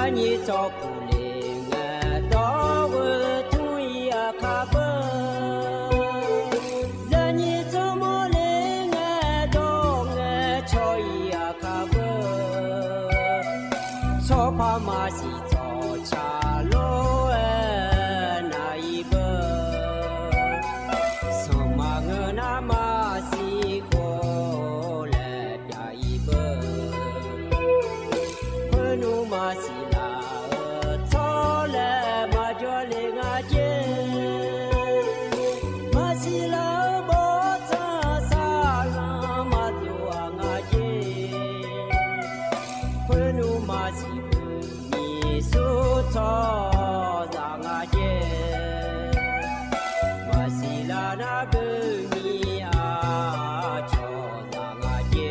nhị cho phụ linh đó vợ thui khá bơ giờ nhị cho mô linh đó cho khá bơ cho qua mà si cho cha lô nai bơ so mà ngơ na mà si cô lệ đại bơ nu mà si la cho lệ mà cho lệ ngã chê mà si la bỏ cha sa la mà tiêu ngã chê nu mà si mi su cho ra ngã chê mà si la na bơ mi a cho ra ngã chê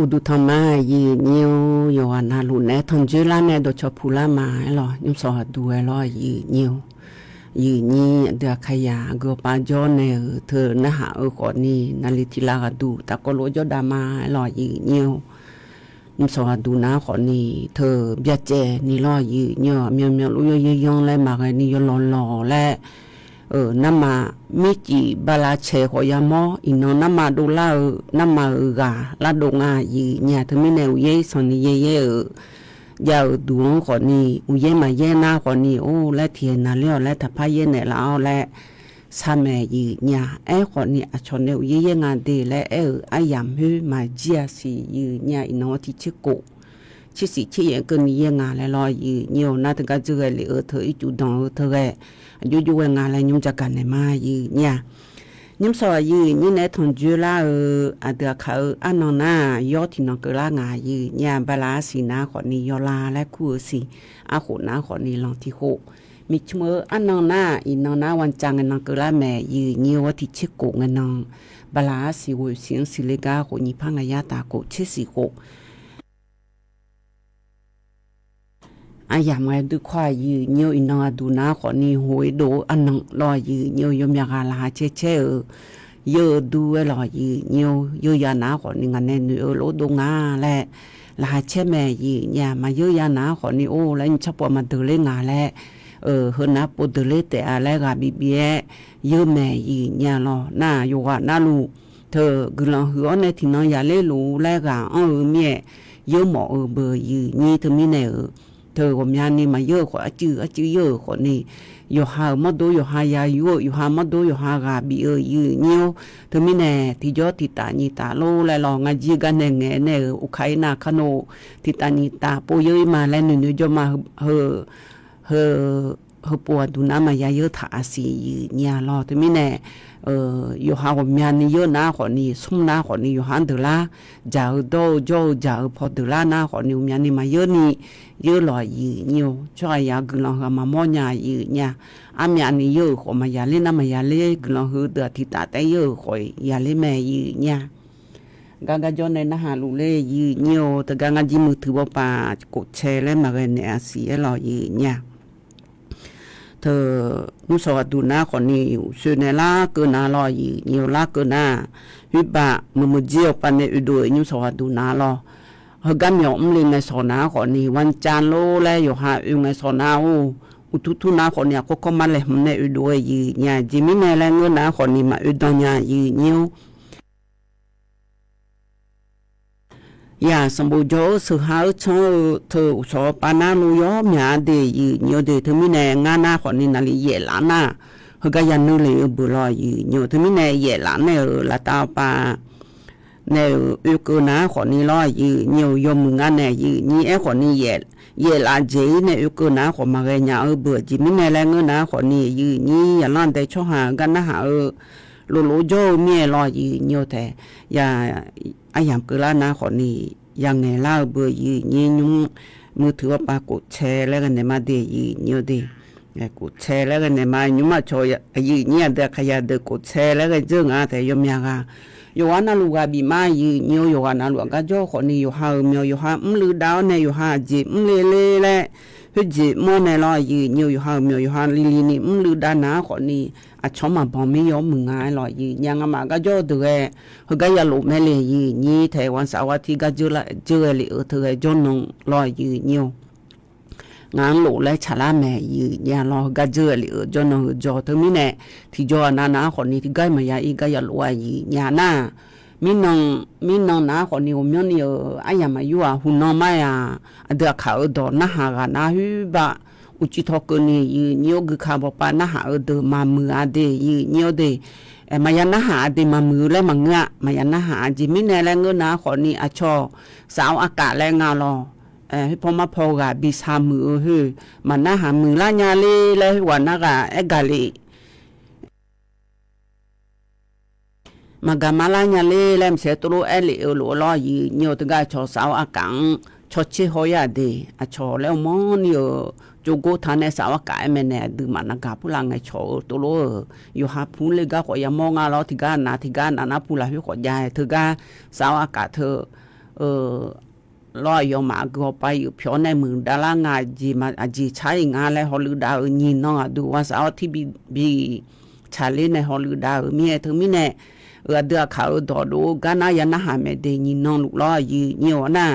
udu thama yi nhiều yohana lu ne thon jula ne do chopula ma lo nhum so du lo yi nhiều yi ni de khaya go pa jo ne thơ na ha ko ni na li ti la du ta ko lo jo da ma lo yi nhiều nhum so du na ko ni thơ bia che ni lo yi nhiều miao miao lu yo yi yong le ma ga ni yo lo lo le nama miki bala che ho yamo ino nama do la nama ga la do nga yi nya thmi ne ye son ni ye ya du ko ni u ye ma ye na ko ni o la thie na le la tha pha ye ne la la sa me yi nya e ko ni a chon ne ye ye nga de le ayam hu ma jia si yi nya ino ti chi ko chi si chi ye ko ni ye nga le lo yi nhiều na ta ga ju ge le thoi chu dong thoi yu nga la nhung cha kan ma yi nya nhung so yi ni ne thon ju la a de kha anona yo ti no ka la nga yi nya ba la si na kho ni yo la la ku si a kho na kho ni long ti kho mi chmo anona inona wan chang na ka la me yi ni wo ti chi ko nga nong ba la si wo sin si le ga kho ni pa nga ya ta ko chi si kho ayam ngay du khoa yu nhiều ina du na khó ni hối đồ ăn nặng lo yu nhiều yom ya la che che yu du lo yu nhiều yu ya na khó ni ngane nu lo do nga le la che me yu nhà mà yu ya na khó ni o la chap ma de le nga le hơn na po de le te a le ga bi bi yu me yu nhà lo na yu ga na lu thơ gương hứa này thì nó ya le lu le ga mẹ yu mo bờ yu ni thơ mi ne thơ của nhà ni mà dơ khỏi chữ dơ khỏi ni yo ha mất đôi yo ha ya yo ha mất đôi yo ha gà bị nhiều thơ mi nè thì gió thì ta nhị ta lô lại lò ngay gì gan nè nghe nè Ukraine khano thì ta nhị ta po yơi mà lên nữa cho mà hơ po du na mà ya yo thả xì nhà lo thơ mi nè yo ha của nhà ni yo na khỏi ni sum na khỏi ni yo han de la giờ đâu jo giờ po de la na khỏi ni nhà ni mà yo ni yu lo yi nhiều cho ya gulong ma mo nya yi nya am ya ni yu ko ma ya le na ma ya le gulong hu de ti ta te yu ko ya le me yi nya ga ga jo ne na ha lu le yi nhiều ta ga nga ji mu thu ba pa ko che le ma ga ne a si e lo yi nya thơ nu so du na ko ni su ne la ko na lo yi nhiều la ko na hu ba mu ji o pa ne u do nu so du na lo họ gam nhom lên ngày sau nào họ niวันจันทร์โลเลยอยู่หาอยู่ngày sau nào ututu na họ ni có màเลยmình ở đuôi gì nhà chỉ mình này là người nào họ ni mà ở đó nhà gì nhiều ya sắm bồ gió sự háo cho thợ số pana nuôi nhà để gì nhiều để thứ mình này ngã na họ ni là lý dễ lắm na họ cái nhà nuôi lấy bự lo gì nhiều thứ mình này dễ lắm này là tao pa nè yêu cơ ná khỏi ni lo gì nhiều yom mừng ăn nè gì như ấy khỏi ni ye là gì nè yêu cơ ná khỏi mà cái nhà ở bữa chỉ mình nè là người ná khỏi ni gì như làm để cho hà gan ná hà ở lô lô cho mẹ lo gì nhiều thế ya ai làm cứ là ná khỏi ni yang nghe là bữa gì như nhung mưa thứ ba cột xe là cái này mà để gì nhiều đi cột xe là cái này mà nhưng mà cho gì như là cái được cột xe là cái dương à thế yom nhà yo ana luga bi ma yi nyo yo ana luga jo kho ni yo ha myo yo ha lu dao ne yo ha ji le le le hu ji mo ne lo yi nyo yo ha myo yo ha li li ni lu da na kho ni a choma bom mi yo mung ai lo yi nyang ma ga jo de ge hu ga ya lu me le yi ni the wan sa wa thi ga jo la jo le o the jo nong lo yi nyo ngang lỗ lấy chả la mẹ gì nhà lo gà dưa li ở cho nó cho thôi mi nè thì cho na còn ni thì gai mà ya y gai ya lo gì nhà na mi nong na còn ni ôm ni ở ai mà yu à hun no mai à được khảo đó na ha ga na hu ba uchi thọ cơ ni nhiều cái khảo bỏ pa na ha ở đó mà mưa à de nhiều de mà ya na ha de mà mưa lấy mà ngạ mà ya na ha chỉ mi nè là ngơ na còn ni à cho sao à cả lại ngà loพอมาพอกะบิสามือเฮมันน่าหามือละญาเลวันน่ะกะเอกะเลมากะมาละญาเลมเสตโลเอลิโลลอยีญอตกะชอสาวอากังชอชิฮอยาเดอะชอแล้วมอนยจูโกทาเนสาวากะเมเนดึมันนะกะพุลาไงชอตโลอยู่หาพูเลกะขอยามองาลอทิกานาพูลาฮิขอยายเธอกะสาวากะเธอรอยมาก็ไปอยู่พิอในมือดารางาจีมาจีใช้งานแล้วฮอลลีดาวยินน้องดูว่าสาวที่บีชาลีในฮอลลีดาวมีถึงมีเนี่ยเดือเขาดอดูกันนะยันนะหาไม่ได้ยินน้องลูกล้อยีเนียวนะ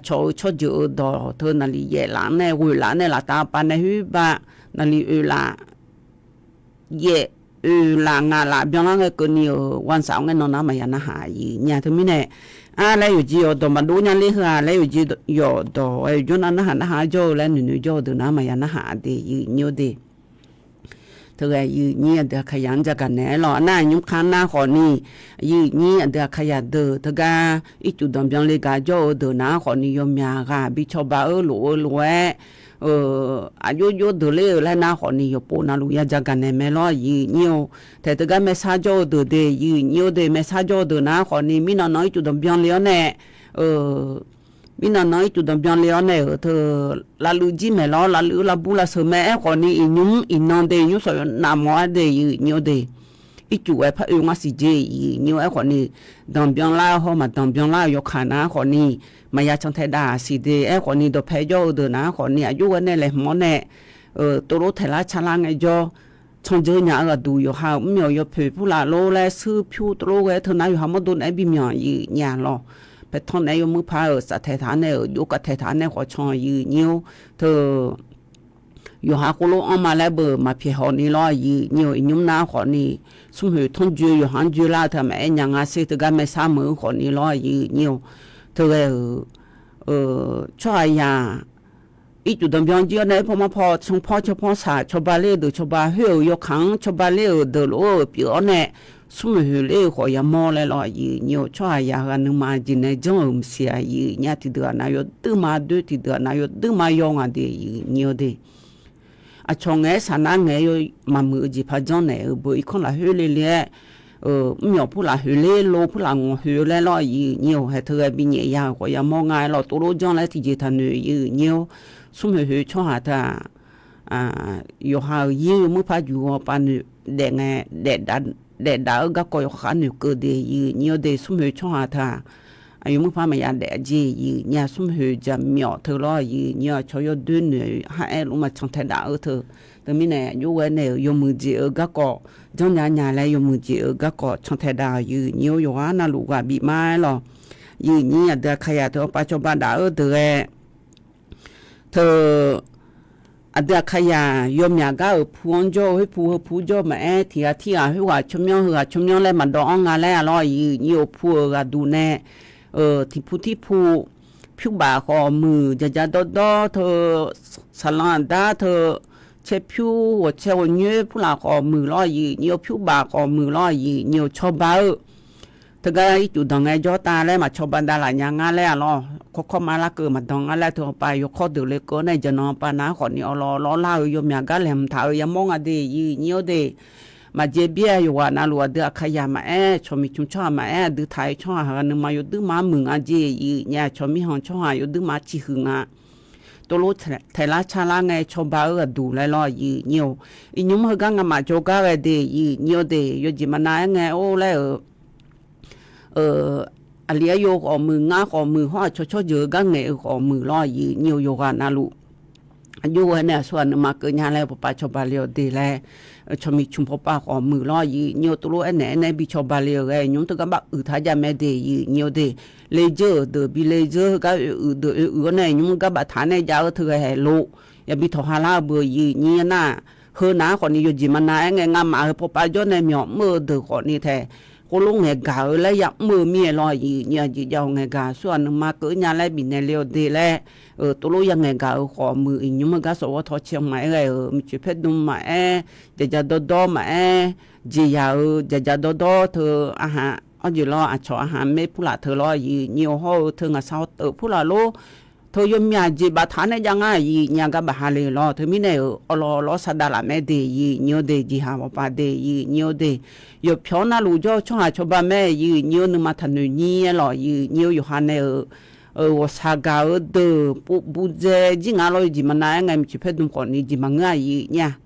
ชอเจอดอเธอนาลีเยหลานในหุยหลานในละตาปานในหุบะนาลีละเยละงาละเบียงละเงก็นี่วันเสาร์เงินน้องน้ำมายันนะหายีเนี่ยถึงมีเนี่ยแล้วอยู่จีดมาดูยันเลยค่ะแล้วอยู่จียอดอยู่นั่นนะหาโจแล้วหนูโจดูนะมายันนะหาดีอยู่เนียวดีเธออยู่เนี่ยเดี๋ยวขยันจะกันแน่หรอหน้ายุคข้างหน้าขอนี่อยู่เนี่ยเดี๋ยวขยันเดือเธอก็อีจุดดำยังเลยกาโจเดือนะขอนิยมยาค่ะบิชอบาหลัวอายุเดือเลยแล้วนะขอนิยมปูนาลุยาจะกันแน่แม่ล้ออยู่เนียวแต่เธอก็ไม่ซาโจเดือเดียอยู่เนียวเดียไม่ซาโจเดือนะขอนี่มีน้อยจุดดำยังเลี้ยวแน่มีน้อยจุดดำยังเลี้ยวแน่เธอลาลูจิแม่ล้อลาลูลาบูลาเสแม่ขอนี่อีนุ่มอีนอนเดียยุ่งสอยน้ำมัวเดียอยู่เนียวเดียอีจู่ไอ้พระเอ๋มาสิเจอีเนียวไอ้ขอนี่ดำยังล่าเขามาดำยังล่ายกขานะขอนี่มายาชังเทดาสิเดไอ้ขอนี่ตัวเพยโยเดินนะขอนี่อายุกันเนี่ยเลยหมอเนี่ยตัวรถเทล่าชาลังไอ้โยชงเจอเนี่ยก็ดูอยู่หาไม่有เผยผู้ละโลและซื้อผิวตัวไอ้เธอนะอยู่หามาโดนไอ้บิมอย่างอีเนี่ยหรอไปทอนไอ้ยมือพายสัตย์ฐานเนี่ยอยู่กับเทฐานเนี่ยขอชงอีเนียวเธออยู่หากุโลออกมาแล้วเบอร์มาเพียหอนี่ล้อยีเนียวอีนุ่มน้าขอนี่สมเหตุทนจูอยู่หันจูลาทำไอ้ยังอาศัยถึงการไม่สามมือขอนี่ล้อยีเนียวเธอช่วยยาอีจุดดำยังเยอะเนี่ยพอมาพอชงพ่อชอบพ่อสาชอบาเล่ดูชอบาเหี่ยวยกขังชอบาเล่เดือดโอ้เปียเนี่ยสมเหตุเล่ขอยามอเลยล้อยีเนียวช่วยยากันนึกมาจีนในจังเสียยีเนี่ยที่เดือนนายดตื้อมาด้วยที่เดือนนายดตื้อมายองอ่ะเดียเนียวเดีอาชงเงสานาเงยมามือจีพจน์เนี่ยบ่อีคนละเฮเลเล่ไม่ยอมพูดละเฮเลโลพูดละงเฮเลล้อยีเนียวให้เธอบินยาวก็ยังมองไงเราตัวรู้จังแล้วที่จีทันยีเนียวสมัยเฮช่วงหาตาอยู่หายีมือพาอยู่ปานเด็กไงเด็กดาวก็ก็ขันอยู่เกิดเดียเนียวเดียสมัยช่วงหาตาอายุมือพาไม่ยันเด็กจีเนี่ยสมัยจะมีเธอล้อยีเนี่ยชอยดื้อเนี่ยให้ลงมาช่างเทดาเธอแต่มีเนี่ยอยู่วันเนี่ยยมือจีก็ก็จังยาแล้วยมือจีก็ก็ช่างเทดาอยู่เนี่ยอยู่ว่าน่าลูกว่าบีมาหรอยีเนี่ยเด็กขยะเธอปัจจุบันดาวเธอเด็กขยะยมยาก็พูนโจ้ให้พูโจ้มาที่ให้ว่าชมยองเลยมันดองงานแล้วรออยู่พูก็ดูแน่ที่ผิวบ่าขอมือจะดอเธอสลันดาเธอเชผิวหัวเชวเนื้อผู้ละขอมือรอยีเนียวผิวบ่าขอมือรอยีเนียวชอบบ่าเธ ถึงก็จุดดองไงจ่อตาแล้วมาชอบบันดาลอย่างงั้นแล้วเนาะข้อมาละเกิดมาดองอะไรถึงไปยกข้อเดือดเลยก็ในจะนอนปานาขอนี่เอาล้อเล่าอยู่มีกันแหลมถ่ายยังมองอดียีเงี้ยวเดมาเจเบียอยู่ว่านาลัวเดือขยามาชอมีชุมชอบมาดื้อไทยชอบหานึงมาอยู่ดื้อมามึงอเจยีเนี่ยชอมีห้องชอบอยู่ดื้อมาจีหึงอ่ะตัวรู้ไทยราชาลาไงชอบบ้าดูเลยล้อยีเงี้ยวอีนุ่มเขากังมาโจก้าเดยีเงี้ยวเดอยู่จิมันนายไงโอ้แล้วอันเลี้ยโยกอมืองาขอมือห่อชดเยอะกังไงขอมือล้อยีเงี้ยวโยกันนาลูอยู่เนี่ยส่วนมาเกินยาแล้วปะชอบาเลียวดีแล้วชมีชุมพปาขอมือล้อยีเงี้ยวตัวรู้ไหนบิชอบาเลียวไงยุ่งตัวกันบ้าท้ายจะไม่ดียีเงี้ยวดีเลเจอร์เดบิเลเจอร์ก็เดเนี่ยยุ่งกันบ้าฐานเนี่ยยาวเธอให้โลอย่าบิทอฮาลาเบอยีเงี้ยน่ะเฮอหน้าคนนี้อยู่จิมันนายไงงามาพปาจนในหมอมือเดือคนนี้แท้cô lúc ngày gà lấy giặc mưa mía lo gì nhà chỉ giàu ngày gà xuân mà cỡ nhà lấy bị này liều đi lẽ tôi lúc ngày gà khó mưa nhưng mà gà số thọ chiang mãi rồi mình chỉ phải đúng mà giờ đó mà gì giờ đó thưa ha ở gì lo cho mấy phụ là thưa lo gì nhiều hồ thưa ngày sau tự phụ là lô thôi yếm nhà gì bà thán này chẳng ai gì nhà cái bà hà lì lo thôi mi này lo sa đà là mẹ đề gì nhiều đề gì hà bà đề gì nhiều đề yo phiếu na lù cho hai cho bà mẹ gì nhiều nữa mà thành người nhia lo gì nhiều yo hà này sa gà đờ bu dê gì ngã lo gì mà nãy ngày mình chỉ phải đúng còn gì mà ngay gì nha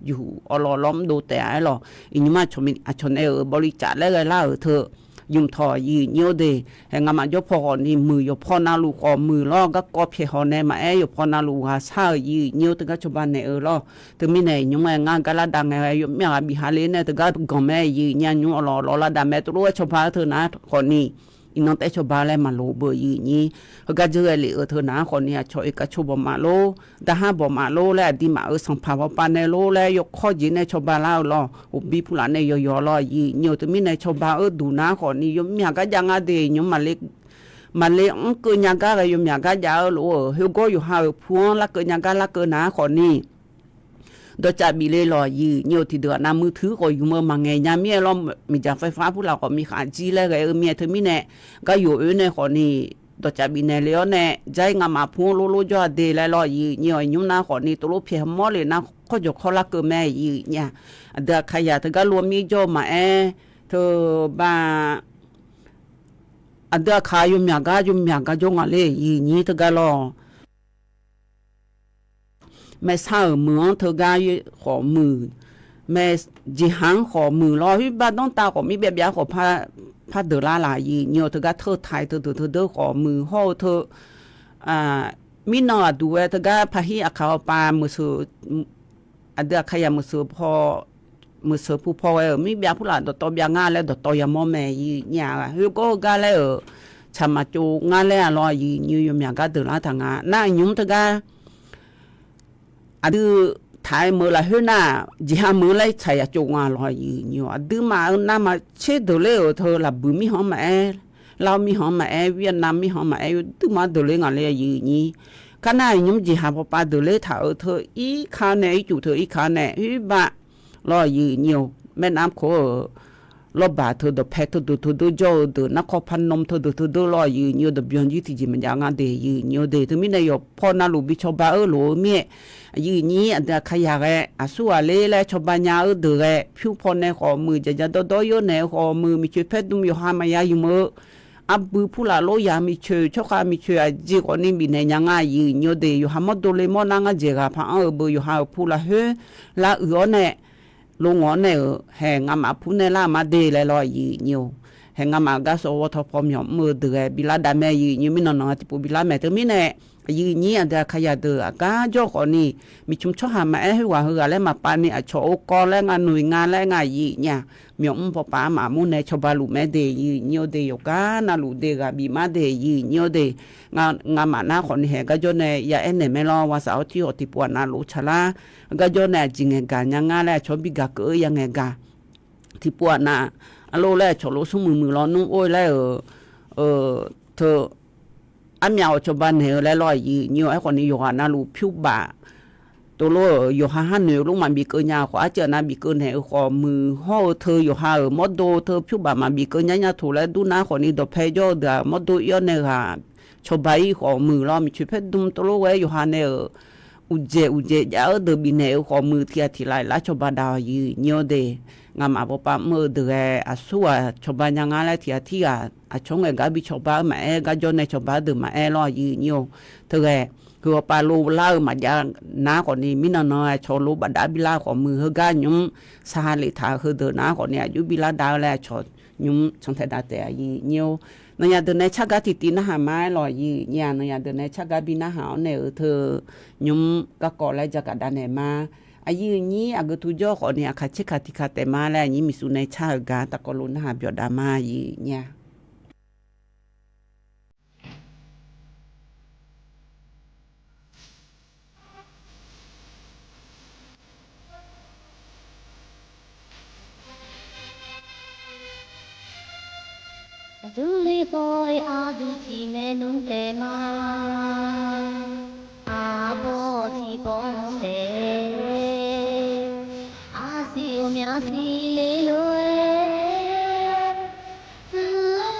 yo lo lom đồ tẻ lo nhưng mà cho mình cho này bò lì chả lấy la thưa dùng thọยีเนียวเดให้งามาโยพอนี่มือโยพอนาลูกอมือล้อก็กอเพียหอแนมาโยพอนาลูหาซายีเนียวตึงก็ชบันเนล้อตึงมีไหนยุ่งงานก็ละดังไงโยมีอาบิฮาเลนตึงก็กอแม่ยีเนี่ยยุ่งล้อละดังแม่ตัวชบาเธอนะคนนี้อีน้องแต่ชบาแล้วมาโลเบอร์ยีนี่เขาก็เจอเลยเธอนะคนนี้ชอยก็ชบมาโลแต่ห้าบ่มาโลแล้วดีมาสังภาระปานในโลแล้วยกข้อยีในชบาแล้วล้ออุบีผู้หลานในยอล้อยีเนียวตึงมีในชบาดูนะคนนี้ยมมีก็ยังอะไรยมมาเล็กเกินยังก็อะไรยมยังก็ยาวโลเฮก็อยู่หาพวงละเกินยังก็ละเกินนะคนนี้โดยจะมีเลยรอยีเนียวที่เดือดน้ำมือถือก็อยู่เมื่อมาไงยามเมียเรามีจากไฟฟ้าผู้เราก็มีขาจีแล้วไงเมียเธอมีแน่ก็อยู่ในคนนี้โดยจะมีแน่แล้วแน่ใจงามาพูนโลจอเดแล้วรอยีเนียวยุ่งน้าคนนี้ตัวเพียมอเลยนะก็จะเขาละเกินแม่ยีเนี่ยเดือดขยะเธอก็รวมมีจอมาเธอบ้าเดือดขายยุ่งยากจงอะไรยีนี้เธอก็รอแม่เศร้าเหมือนเธอกายขอมือแม่จีหังขอมือรอที่บ้านต้องตาขอมีแบบยาขอผ้าเดือดลายยีเนียวเธอกาเธอไทยเธอเด้อขอมือห่อเธอมีนอดูเธอกาพาฮีอาคาปามือสือเดือขยามือสือพอมือสือผู้พอมีแบบผู้หลานต่อยางานแล้วต่อยามอแม่ยีเนี่ยเฮ้ยก็กาแล้วชามาจูงานแล้วรอยีนิวยอมยากาเดือดละทางงานน่ายุ่งเธอกาดื้อถ่ายมือละเฮน่าจีฮามือเลยใช้จงอาลอยอยู่ดื้อมาหน้ามาเช็ดดูเลยเธอละบุมีหอมมาเรามีหอมมาเวียดนามมีหอมมาดื้อมาดูเลยงานเลยอยู่นี่ขณะยุ่งจีฮาพอปาดูเลยถ่ายเธออีขาเนี่ยจู่เธออีขาเนี่ยฮิบะลอยอยู่แม่น้ำโขรบบาเธอเดแพทเธอดูโจเดนักขพันนมเธอดูลอยอยู่เดบิอนยี่ที่จีมันยังงานเดอยู่เดเธอไม่ได้ยกพอนาลูบิชบาโลเมียยีนี้อันเดียขยะแกสู้อะไรแล้วชาวบ้านยาเดือดผิวพรในขอมือจะโดยในขอมือมีช่วยเพชรดุมอยู่หามายาอยู่มืออับบือผู้ละโลยามีช่วยชกามีช่วยจีคนนี้มีในยังไงยีเนียวเดอยู่หามดโดเลมอนังเจกาพังบืออยู่หาผู้ละเฮละเนี่ยลงเนี่ยแห่งอาผู้ในละมาเดเลยลอยยีเนียวแห่งอาก็สวทพอมยอมมือเดือดบิลาดาแม่ยีนี่ไม่นอนที่ปูบิลาแม่เธอไม่แน่ยีนี้อันเดียขยะเดือก้าโจคนนี้มีชุมชนหามาให้ว่าเหือแล้วมาปานี่โชว์กอแล้วงานหน่วยงานแล้วงานยีเนี่ยมีองค์พ่อป้าหมามุนในชาวบ้านลูกแม่เดยีเนียวเดยก้านาลูเดกบีมาเดยีเนียวเดงานมาหน้าคนแห่ก็โจในยาเอ็นเนี่ยไม่รอว่าสาวที่อติปวดนาลูชลาก็โจในจริงเงกันยังงานแล้วชอบบิกาเกยยังเงกาที่ปวดนาอโลแล้วชอบลูกสมือร้อนนุ่งโอ้ยแล้วเธออันยาวชาวบ้านเหนือและลอยยีเนียวไอ้คนนี้อยู่นาลูผิวบ่าต tôi lo yo ha nhiều lúc mà bị cơ nhà khóa chờ na bị cơ này khó mù ho thơ yo ha ở mót đồ thơ phiêu bà mà bị cơ nhà thủ lại đu na khó ni đồ phe cho được mót đồ yo này ha cho bay khó mù lo mình chụp hết đun tôi lo vậy yo ha này ở uje giá ở đời bị này khó mù thì lại lá cho bà đào gì nhiều đề ngắm à bố mơ được à xua cho bà nhà ngay lại thì à trong cái bị cho bà mẹ cái cho này cho bà được mẹ lo gì nhiều thôiคือปลาโลล่ามาจากน้าคนนี้มินาน้อยชอโลบัดดาบิลาของมือเฮกันยุมสหลิถาคือเดินน้าคนนี้อยู่บิลาดาวแล้วชอยุมช่างแต่ดาแต่ยีเนียวนายเดินในชักกะติตีน่าหาไม้ลอยยีเนี่ยนายเดินในชักกะบิน่าหาเนี่ยเธอยุมก็ก่อแล้วจะกัดดานมาอายุนี้อากุตุจ่อคนนี้ขัดชิขัดที่ขัดแต่มาแล้วนี้มีสุนัยชากาตะกลุนหาเบียดามายีเนี่ย Duli boy adu ti menung tema abo ti ponse asi umi asi leloe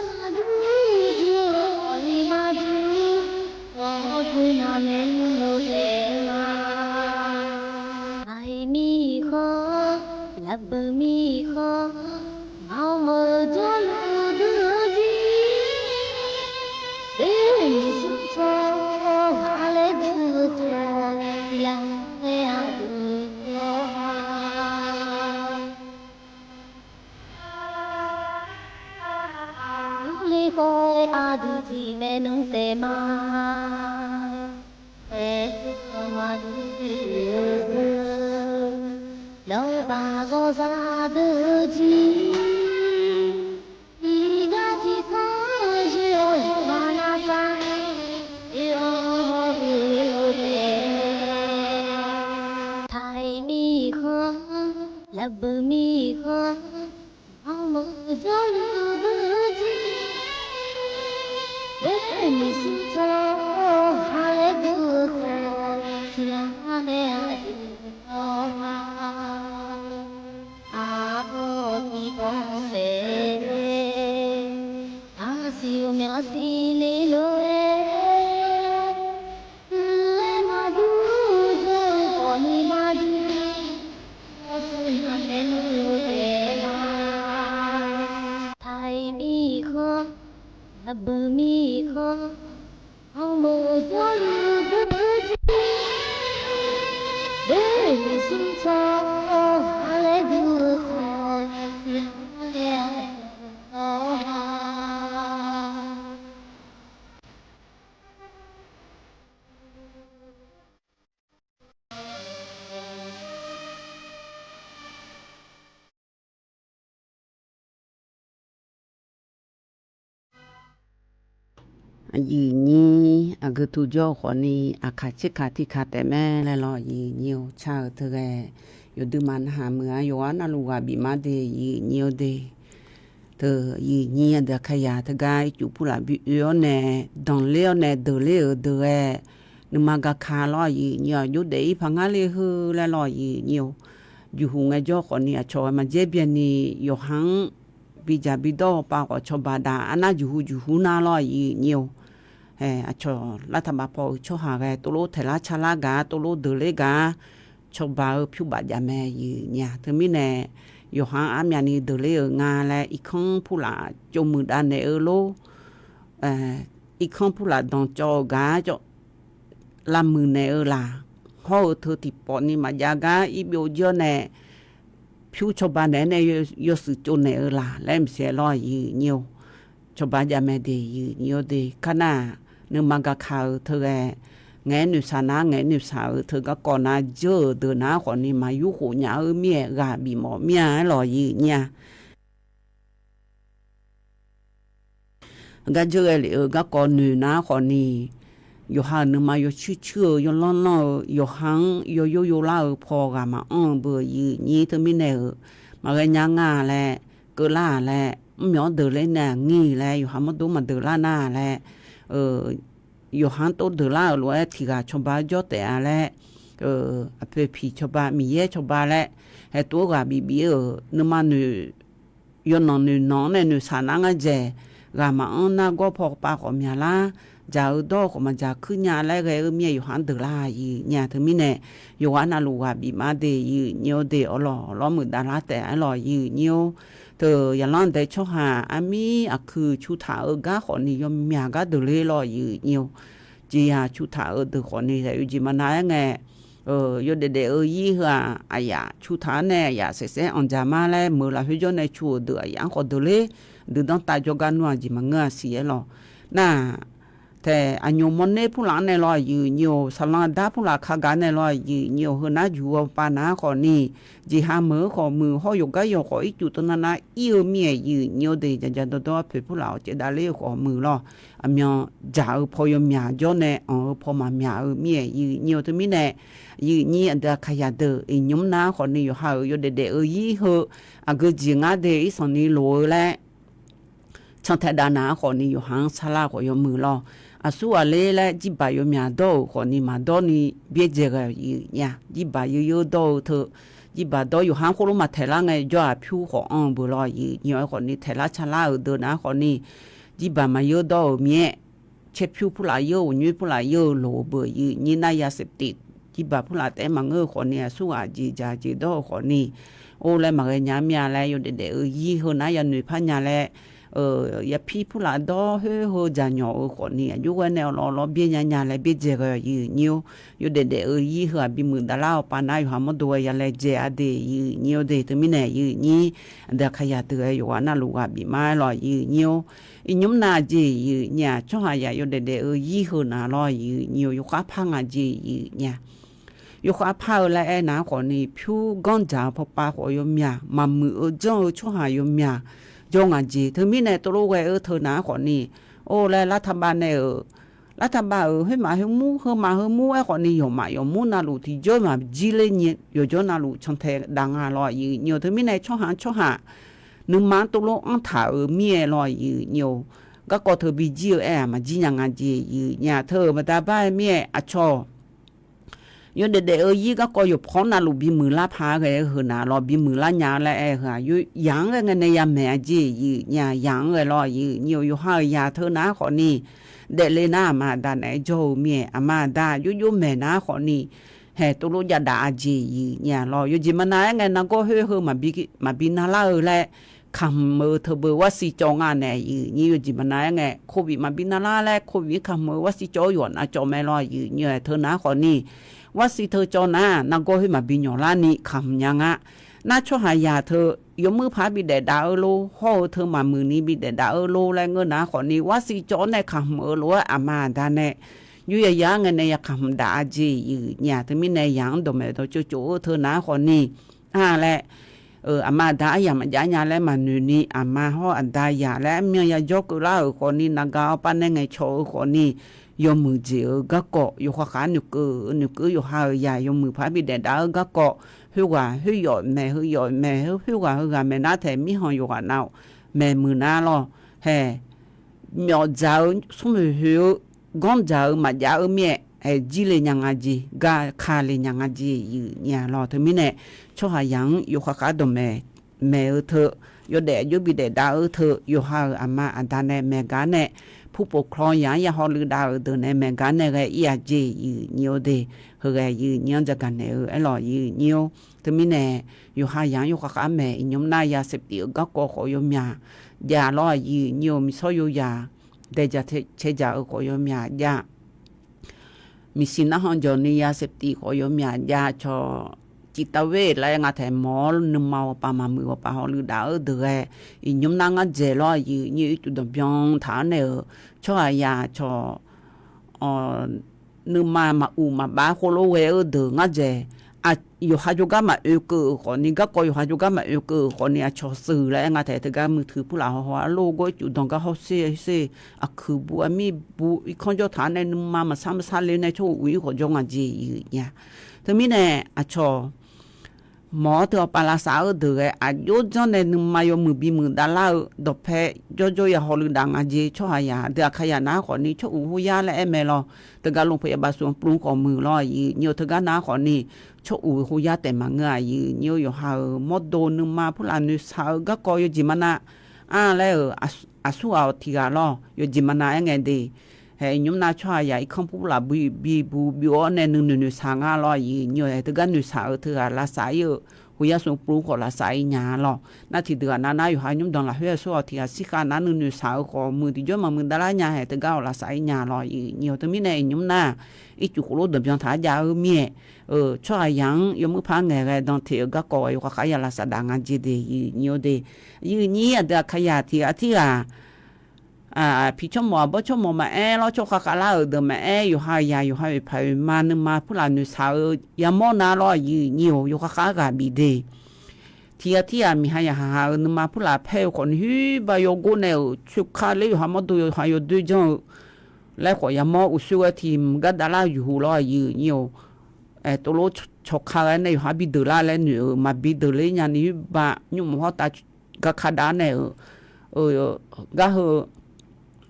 madu oli madu odu na menung tema ai mi kho lab mi kho mau mơ jolu Boy adu ti menung tema lo ba go za de ji ga ji sa ji o ba na sa yo de thai mi kho lab mi kho hong mo jo lu ji mi su cho hai đứa con chưa nghe đi con về siêu mẹ si lê lê mà du con đi mà du thay mi không bờ mi không hong mơ cho lu bờ chi để mi xuống cho hai đứa con nghe yi ni agutu jo khoni akachi kati kate me le lo yi niu cha thege yo du man ha mưa yo ana lu ga bi ma de yi niu de te yi ni de kaya te ga chu pula bi yo ne don le ne de le de nu ma ga kha lo yi ni yo de pa nga le hu le lo yi niu ju hu nga jo khoni a cho ma je bien ni yo hang bi ja bi do pa ko cho ba da ana ju hu na lo yi niu cho là thằng bà phụ cho hà cái tôi lô thể là cha lá gà tôi lô đỡ lấy gà cho bà ở phiêu bà già mẹ gì nhà thứ mi nè yo hàng ám nhà ni đỡ lấy ở nga là ít không phụ là cho mượn đàn này ở lô ít không phụ là đòn cho gà cho làm mượn này ở là họ ở thừa thì bọn ni mà già gà ít biểu giờ nè phiêu cho bà này yo sự cho này ở là em sẽ lo gì nhiều cho bà già mẹ đi nhiều đi khả năng nếu mà các khảo thưa nghe nữ sa na nghe nữ sa thưa các con na dơ từ na còn ni mà yêu khổ nhà ở mẹ gà bị mỏ mẹ lo gì nha các dơ là các con nữ na còn ni yo ha nữ mà yo chưa yo lon yo hang yo la phò gà mà bữa gì nhí thưa mi nè mà cái nhà ngà lẹ cơ la lẹ nhỏ từ lên nè nghi lẹ yo ham đâu mà từ la na lẹ yo han to de la lo e thiga chomba jo te ale à peu pi cho ba mi ye cho ba lẽ hay tuổi gà bị nếu mà nữ yo nó này nữ sản năng dễ gà mà ông na go phò ba của nhà la giờ ở đó của mà giờ cứ nhà lại cái mía yêu hắn từ la nhà thứ mi nè yêu anh là gà bị mà để nhiều để ở lo mượn đà la để lo nhiều từ nhà lon để cho hà ami à cứ chú thả ở gà họ ni yo mía gà từ lấy lo nhiều chỉ à chú thả ở từ họ ni thì chỉ mà nói nghe yo để ở ha aya chú thả nè ya sẽ on jama lại mở là hơi cho này chú từ aya họ từ lấy từ đó ta cho gan nuôi chỉ mà ngã xí lo na thế anh nhung món này phụ nữ này lo nhiều salon đá phụ nữ khác cái này lo nhiều hơn á chú ba ná họ nì chỉ ham mơ họ mơ họ dùng cái họ ít chút tôi nói yêu mía nhiều để cho đó phải phụ nữ chỉ đã lấy họ mơ lo anh nhung giả ở phơi mía cho này ở phơi mà mía ở mía nhiều thứ mi này như anh ta khai được anh nhung ná họ nì họ ở để ở họ à cái gì ngã để xong nì lôi lại trong thời đại nào họ nì hàng sala họ dùng mơ lo à số lệ là chỉ bảo yo mía đâu họ ni mà đâu ni biết gì cái nha chỉ bảo yo đâu thôi chỉ bảo đâu yo hàng họ mà thay là ngay cho phiếu họ ăn bữa lo nhiều họ ni thay là chả là ở đâu nào họ ni chỉ bảo mà yo đâu mía chế phiếu phụ lại yo như phụ lại yo lỗ bữa như này ya sếp tịt chỉ bảo phụ lạiแต่mà ngơ họ ni số chỉ ra chỉ đâu họ ni ô lại mà cái nhà mía lại yo để ở hơn nãy ya người phá nhà lại ya phi phụ là đó hơi già nhỏ ở khỏi nè, dù cái nào nó biết nhà lại biết gì cái nhiều, dù để ở gì hả bị mượn đã lao, pa nay họ mất đuôi ya lại dễ để nhiều để từ mình này như để khai từ cái dù anh lũ bị mai lo nhiều, nhóm na gì nhà cho họ ya dù để ở gì hơn na lo nhiều dù cá phăng à gì nhà. yo khá phao lại na khỏi nè, phiu gòn già phò pa khỏi yo mía, mà mượn cho họ yo mía cho ngà gì thứ mi này tôi nói ở thời nào còn nè ô lại lá tham ban này ở lá tham ban ở hơi mà hơi mu ấy còn nè yo mu na lu thì cho mà gì lên nhỉ yo cho na lu trong thế đang à lo nhiều thứ mi này cho hạ nhưng mà tôi nói ăn thả ở mi lo nhiều các con thợ bị gì ở mà gì nhà gì nhà thợ mà ta ba mi à cho yo để ở gì các con yo phóng na lu bị mưa lá phá cái hơn na lo bị mưa lá nhà lại hả yo养cái này ya mẹ gì nhà养cái lo nhiều yo hai ya thơ na họ ni để lên na mà đàn này cho mẹ mà đa yo mẹ na họ ni hè tôi lúc giờ đã gì nhà lo yo gì mà na cái nó có hơi mà bị na la ở lại khăm mơ thơ bơ quá xí cho ngà này như gì mà na cái covid mà bị na la lại covid khăm mơ quá xí cho yuan à cho mẹ lo như thơ na họ niว่าสิเธอจอนะนางก็ให้มาบินยอลานี่คำยังอ่ะน่าช่วยหายาเธอยมือพาบิดแต่ดาวโลห่อเธอมามือนี้บิดแต่ดาวโลแล้วเงินนะขอนี้ว่าสิจอในคำโลอามาดาเนี่ยอยู่ยังเงินในคำด่าจีอยู่เนี่ยเธอมีในยังดมเธอจู่ๆเธอนะขอนี้แหละอามาด่าอย่ามาย้ายแล้วมาหนูนี่อามาห่ออันด่าอย่าแล้วเมียยกกูล่าขอนี้นางเอาปั้นในไงโชว์ขอนี้yoมือเจียวก็เกาะyoข้าขาหนึกyoหายใหญ่yoมือพาบิดแต่ก็เกาะหัวหัวแม่หัวแม่แม่น่าแถมมีหอยอยู่กันเอาแม่มือน่าลอเฮ่เมียเจ้าสมัยหัวก้อนเจ้ามาเจ้าเมียจีเลยยังไงจีกาคาเลยยังไงจีเนี่ยลอเธอมีเนี่ยช่วยยังyoข้าขาตัวแม่เธอyoเดyoบิดแต่เธอyoหายอามาอันตาเนี่ยแม่กันเนี่ยผู้ปกครองยังเขาลือดาวเดินในแมงกันในcáiอีอาจีnhiều de เฮกnhiềuจะกันเนี่ยไอ้หล่อnhiềuถึงมีเนี่ยอยู่หายังอยู่กับแม่ยมนายาเสพติดก็ขอยมยาหล่อnhiềuมีซอยยาแต่จะเชจาขอยมยามีสินะฮอนจอนี่ยาเสพติดขอยมยาชอจิตเวชแล้วงาแถมหมอนึมเมาปามามือปาเขาลือดาวเดือยยมนางเจรอยยี่จุดเบียงฐานเนี่ยช่วยยาชอนึมมาอูมาบ้าโคโลเวเดืองเจอยู่ฮาจุกามาเอเกอคนนี้ก็อยู่ฮาจุกามาเอเกอคนนี้ชอสื่อแล้วงาแถแต่ก็มือถือผู้หลาหัวโลก็จุดตรงก็เขาเสียคือบัวมีบัวอีกคนจะฐานในนึมมาซ้ำเลยในช่วงวิขอจงจีเนี่ยถึงมีเนี่ยชอ mỏ từ bà la sao từ cái à yo cho nên nung mai yo mù bi mù đà la đập phe yo ya họ lưu đằng à gì cho hay à từ khai na khỏi ni cho u ya là em lo từ cái lông phải bà xuống plung khỏi mù lo nhiều từ cái na khỏi ni cho u yaแต่mà ngay nhiều yo ha mót đồ nung mà phụ là nữ sao cái coi yo gì mà na à lẽ à su ao thì cái lo yo gì mà na nghe đi hệ nhóm na cho hay không phụ là bi ở nên nữ sang à lo nhiều từ cái nữ sao từ cái là sai huya xuống pru ko la sai nhà lo na thì được na yo ha nhóm đồng là huya so thì si ka na nữ sao ko mù thì cho mà mù đã la nhà hệ từ cái là sai nhà lo nhiều từ mi này nhóm na ít chủ lô đập trong thả giá ở mía cho ai yang yo mu pa nghe cái đồng thì cái co yo ka ya la sa đang ăn gì đi nhiều đi như nhí à cái ya thì pi cho mò bó cho mò mà lo cho cả lá ở đầm mà yo hai phải mà phụ là nữ sao ya mò na lo nhiều yo cả bị đi thì mi hai ha mà phụ là phải còn hư ba yo go neo chụp khá lấy ha mà đôi ha yo đôi cho lại khỏi ya mò usu thì cái đó là yu lo nhiều tôi lo cho khá cái này ha bị đỡ la lên nữa mà bị đỡ lấy nhà ní ba nhưng mà họ ta cái khá đá này cái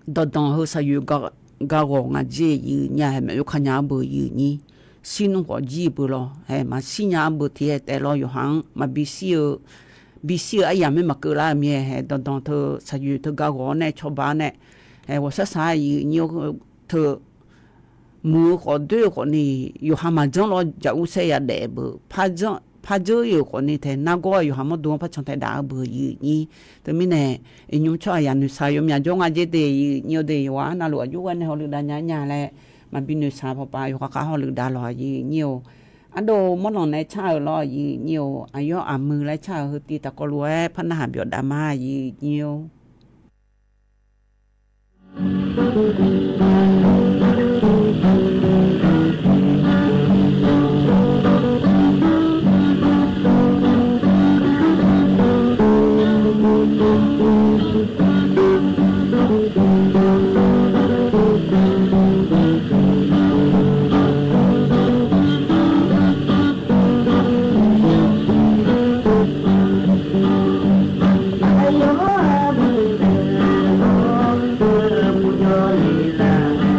đó họ sẽ yêu cái gọng à gì nhà mà yêu khanya bự như xin họ gì bự lo mà xin nhà bự thì tại lo yêu hàng mà bị xưa ai mà cứ là mẹ đó thơ sẽ yêu thơ cái gọng này cho bà này và sẽ sai nhiều thơ mua có đôi có ni yêu ham mà trong lo cháu sẽ ya đẹp bự phá dơ yêu có ni thế na go yêu ham mà đúng phải trong thế đã bự như từ mình này nhung cho ai anh sai yêu nhà trong ai dễ để nhiều để quá na lụa yêu anh họ được đàn nhà lẹ mà bên người sai họ bay họ cả họ được đàn lo nhiều anh đồ món lòng này cha lo nhiều anh yêu à mưa lại cha hơi tì ta có lúa phân hàm biểu đam ma nhiều Hãy subscribe cho kênh Ghiền Mì Gõ để không bỏ lỡ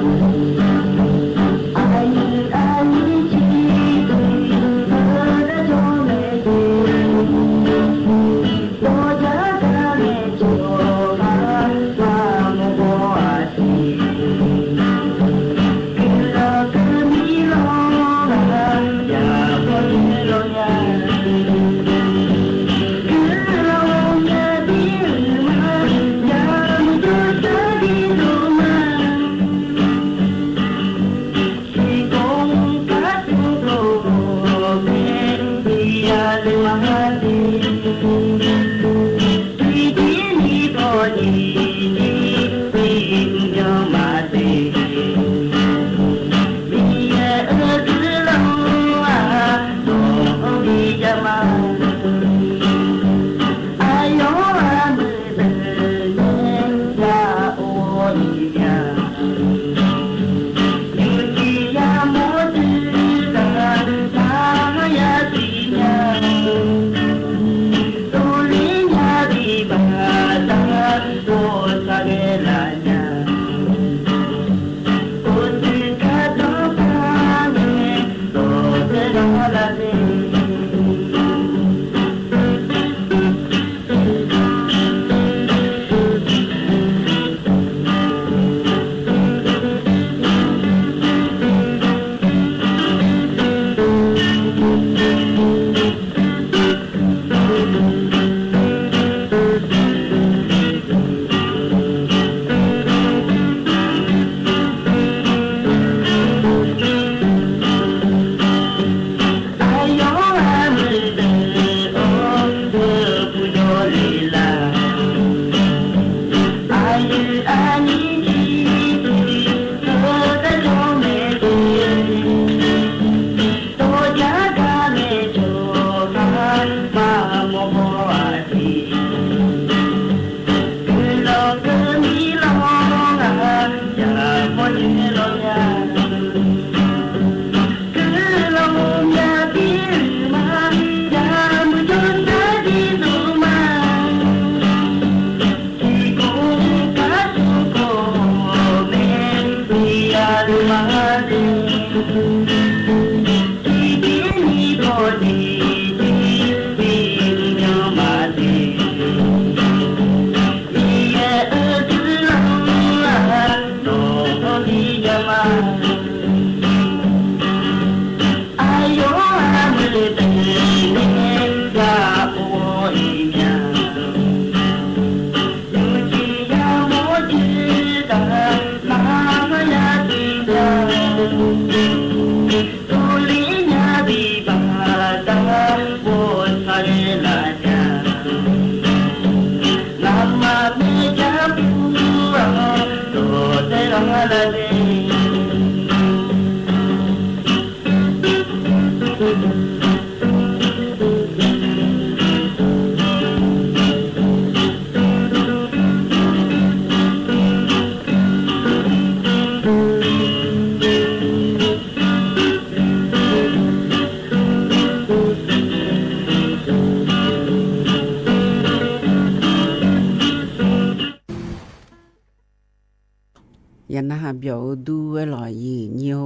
ยันนะฮะเบียวดูไว้หล่อยืเนียว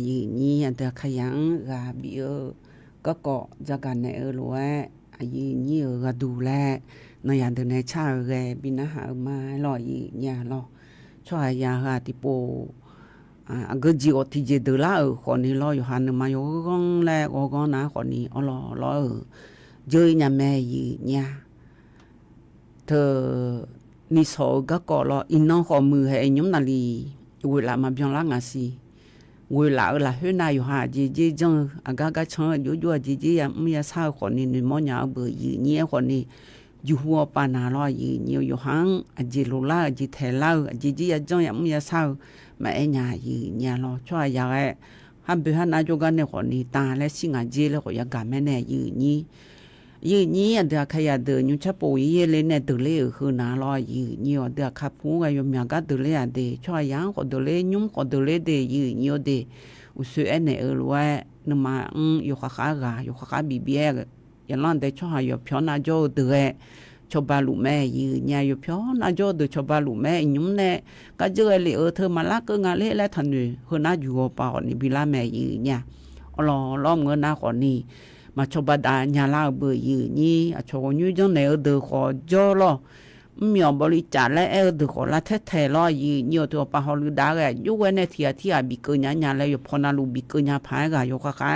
ยืนี้อันเดขยังกาเบียก็เกาะจากกันในรัวยืนี้ก็ดูแลในยันเดในชาแกบินะฮะมาหล่อยืเนี่ยหล่อช่วยยาฮะติโปก็จีอติเจเดล่าคนนี้หล่ออยู่หันมาอยู่กองแรกกองนะคนนี้อ๋อหล่อเจอเนี่ยแม่ยืเนี่ยเธอนี่สอก็ก่อละอินน้องขอมือให้ยุ่มนาลีเวลามาเบียงล่างอาศีเวลาเฮือนายอยู่หาจีจังอากาศช่างอยู่จียังไม่ยาเศร้าคนนี้นี่มันยาเบื่อยืนเงี้ยคนนี้อยู่หัวปานาลอยยืนอยู่ห่างจีโลล่าจีเทล่าจียังยังไม่ยาเศร้ามาเอ็นยายืนเงี้ยเราช่วยยาแกฮับเบื่อนาจูกันในคนนี้ตาและสิ่งจีแล้วก็ยังการแม่แน่ยืนนี้ยืนนี้เดี๋ยวขยันเดินยุ่งชับปุยเล่นเนี่ยเดินเล่คือนาลอยยืนนี้เดี๋ยวขับพูกันยมยาก็เดินเล่เดี๋ยวช่วยยังก็เดินเล่ยุ่งก็เดินเล่เดี๋ยวยืนนี้เดี๋ยวอุศเอ็นเนี่ยรู้ว่านึกมาอยู่ข้างบีบียันนั่นเดี๋ยวช่วยอยู่พิจารณาโจเดี๋ยวชาวบ้านลูกแม่ยืนเนี่ยอยู่พิจารณาโจเดี๋ยวชาวบ้านลูกแม่ยุ่งเนี่ยก็เจอเลยเธอมาลักก็งานเล่แล้วทันอยู่เฮือน่าอยู่ป่าวนี่บิลาแม่ยืนเนี่ยล้อมเงินหน้าคนนี้มาชบดาญาลาเบื่อยืนี่ชวยูจังในเดือขอจ่อลอมีบริจาคและเดือขอละแท้ๆลอยืนี่ตัวปะฮอลือดาแกยูเวเนที่บิกญาแล้วอยู่พอนาลูบิกญาพายกะอยู่ค่ะ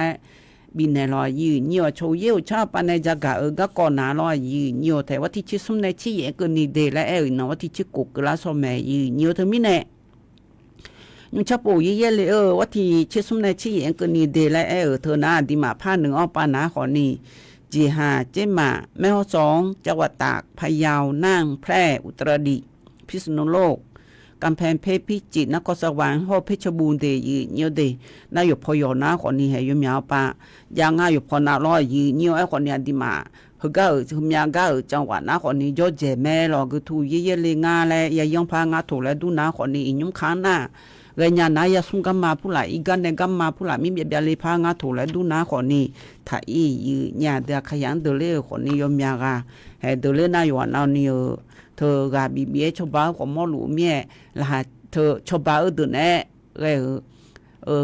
บินในลอยืนี่ชวเยวชาปานในจักะก็ก่อนนาลอยืนี่แต่ว่าที่ชิซุมในที่เอกนี่เดและนว่าที่ชิกุกละสมัยยืนี่เธอมิเนยุ่งชับปูยี่เลยว่าที่เชื่อสมในชี้เองก็นี่เดลัยเธอหน้าดีมาผ้าหนึ่งอ้อปานาขอนี่จีหาเจมาแม่ฮ่อสองจังหวัดตากพะเยาน่านแพร่อุตรดิตถ์พิษณุโลกกำแพงเพชรพิจิตรนครสวรรค์ฮ่อเพชรบูรณ์เดยเนียวเดนายอยู่พยอนาขอนี่ให้ยุ่งยาวปะยางง่ายอยู่พอนาร้อยยืเนียวไอ้คนนี้ดีมาฮึกฮึมยางก็จังหวัดนาขอนี่ยอดเจแม่หรอกคือทูยี่เลยงาเลยยังพางาถูกแล้วดูนาขอนี่ยุ่งค้างหน้าเรียนนายสุ่งกัมมาผู้หลายอีกันในกัมมาผู้หลายมีเบียร์เลยพางาถูและดูนาคนนี้ถ้าอีเนี่ยเดี๋ยวขยันเดเลยคนนี้ยอมยากาให้เดเลยนายวันเอาเนี่ยเธอกาบีเบี้ยชาวบ้านของมอลูเมียละเธอชาวบ้านเดิน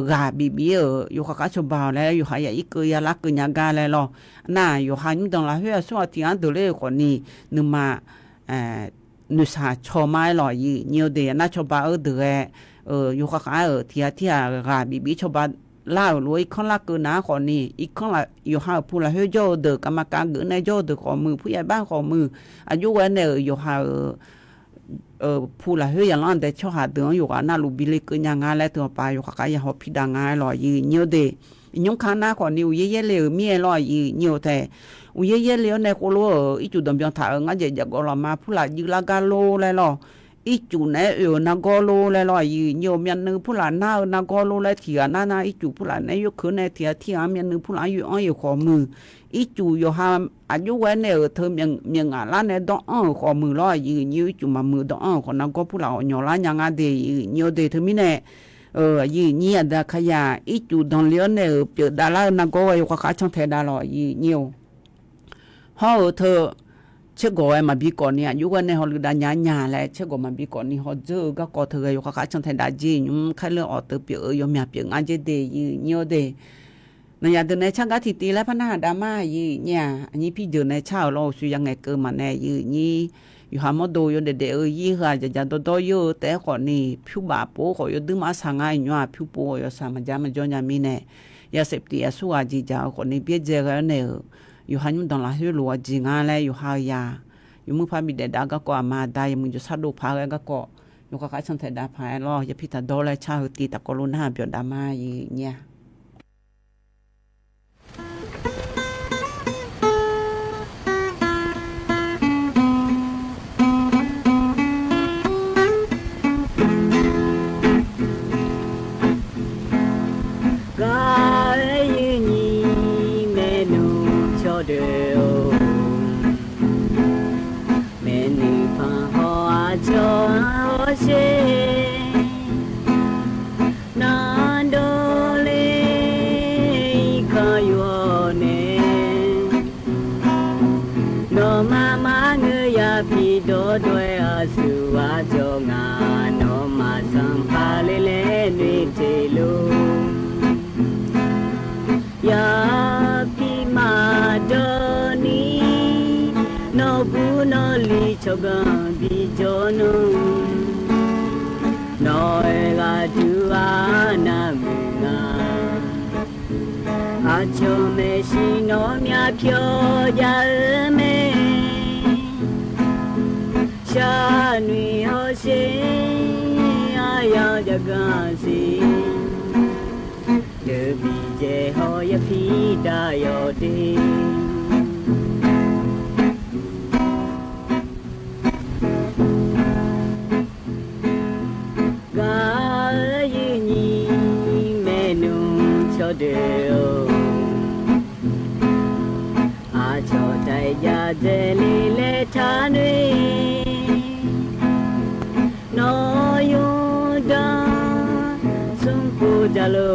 กาบีเบี้ยอยู่ข้างชาวบ้านแล้วอยู่หายอีกยาลักยากาแล้วน่าอยู่หายุ่งตรงละเฮือสวัสดิ์อันเดเลยคนนี้นึกมานุสาชอไม้ลอยเนี่ยเดี๋ยวน่าชาวบ้านเดืออยู่ข้างที่กาบีชาวบ้านล่าลุยข้างละเกินน้าคนนี้อีกข้างละอยู่หาผู้ละเฮือโจเดือกรรมการเกินในโจเดือขอมือผู้ใหญ่บ้านขอมืออายุวันเนี่ยอยู่หาผู้ละเฮืออย่างนั้นแต่ชอบหาเดืออยู่กันน่าลูบิลิกยังงานแล้วตัวไปอยู่ข้างยังหอบพิดางานลอยเนี่ยเดยุ่งข้างหน้าคนนี้เย่เลยเมียลอยเนี่ยแต่เย่เลยในโคโลอีจุดดำยังถ่ายงั้นจะก็ละมาผู้ละยืลากาโลเลยหรออีจุดเนี่ยนักกอโลเลยลอยเนี่ยมีนึงผู้ละหน้านักกอโลเลยเถียหน้าอีจุผู้ละเนี่ยยกขึ้นในเถียมีนึงผู้ละอยู่ขอมืออีจุอยู่หาอายุวันเนี่ยเธอมีงานละเนี่ยต้องขอมือลอยเนี่ยจุมามือต้องคนนักก็ผู้ละเนี่ยละยังไงเดียเนี่ยเดียเธอมีเนี่ยเนี่ยเด็กขยะอีจุดอนเลี้ยนเนี่ยเปิดดารานักก็อยู่ข้างช่องเทดาลอยเนี่ยเขาเธอเชื่อก่อนมาบีก่อนเนี่ยอยู่กันในฮอลลีดาญาเลยเชื่อก่อนมาบีก่อนนี่เขาเจอก็ก่อเธออยู่ข้างช่องเทดาจียุ่งใครเลือกออกเตอเปียยอมยาเปียงอันเจเดยเนี่ยเดในยาเดินในช่างกะทิตีและพนาดามาเนี่ยอันนี้พี่เดินในเช้าเราสุยังไงเกิดมาแน่นี่ อยู่หามาดูอยู่เด็ดยี่ค่ะจะโตอยู่แต่ก่อนนี่ผิวบาปูก็อยู่ดึงมาสังไงอยู่ผิวปูอยู่สามันจะมันจนจะมีเนี่ยยาเสพติดสู้อาจีจ้าก่อนนี่เบี้ยเจอกันเนี่ยอยู่หันยุ่งตอนละหิวรัวจีงานเลยอยู่หายาอยู่มือพามีเด็ดดาก็มาได้มึงจะสะดุพากันก็อยู่ก็ฉันเถิดดาพายรออย่าพิจารณาเลยชาตีตะกรุณาเบียดดามาอย่างเงี้ยด้วยอาสุวาจงานโนมาสัมภาเลเลนิเทลุยาพิมาดอนีโนบุโนลิชกันบิจอนุโนเอลาจูอานามิงาอาชอเมชิโนมีอาเพียวยาเมชาหนุ่ยโฮเชอายาจักรสีเดบิเจโฮยพีดายอเดกายนีเมนุชอเดโออาชอไตยาเจลีเลทานุยno yuda sumpu jalo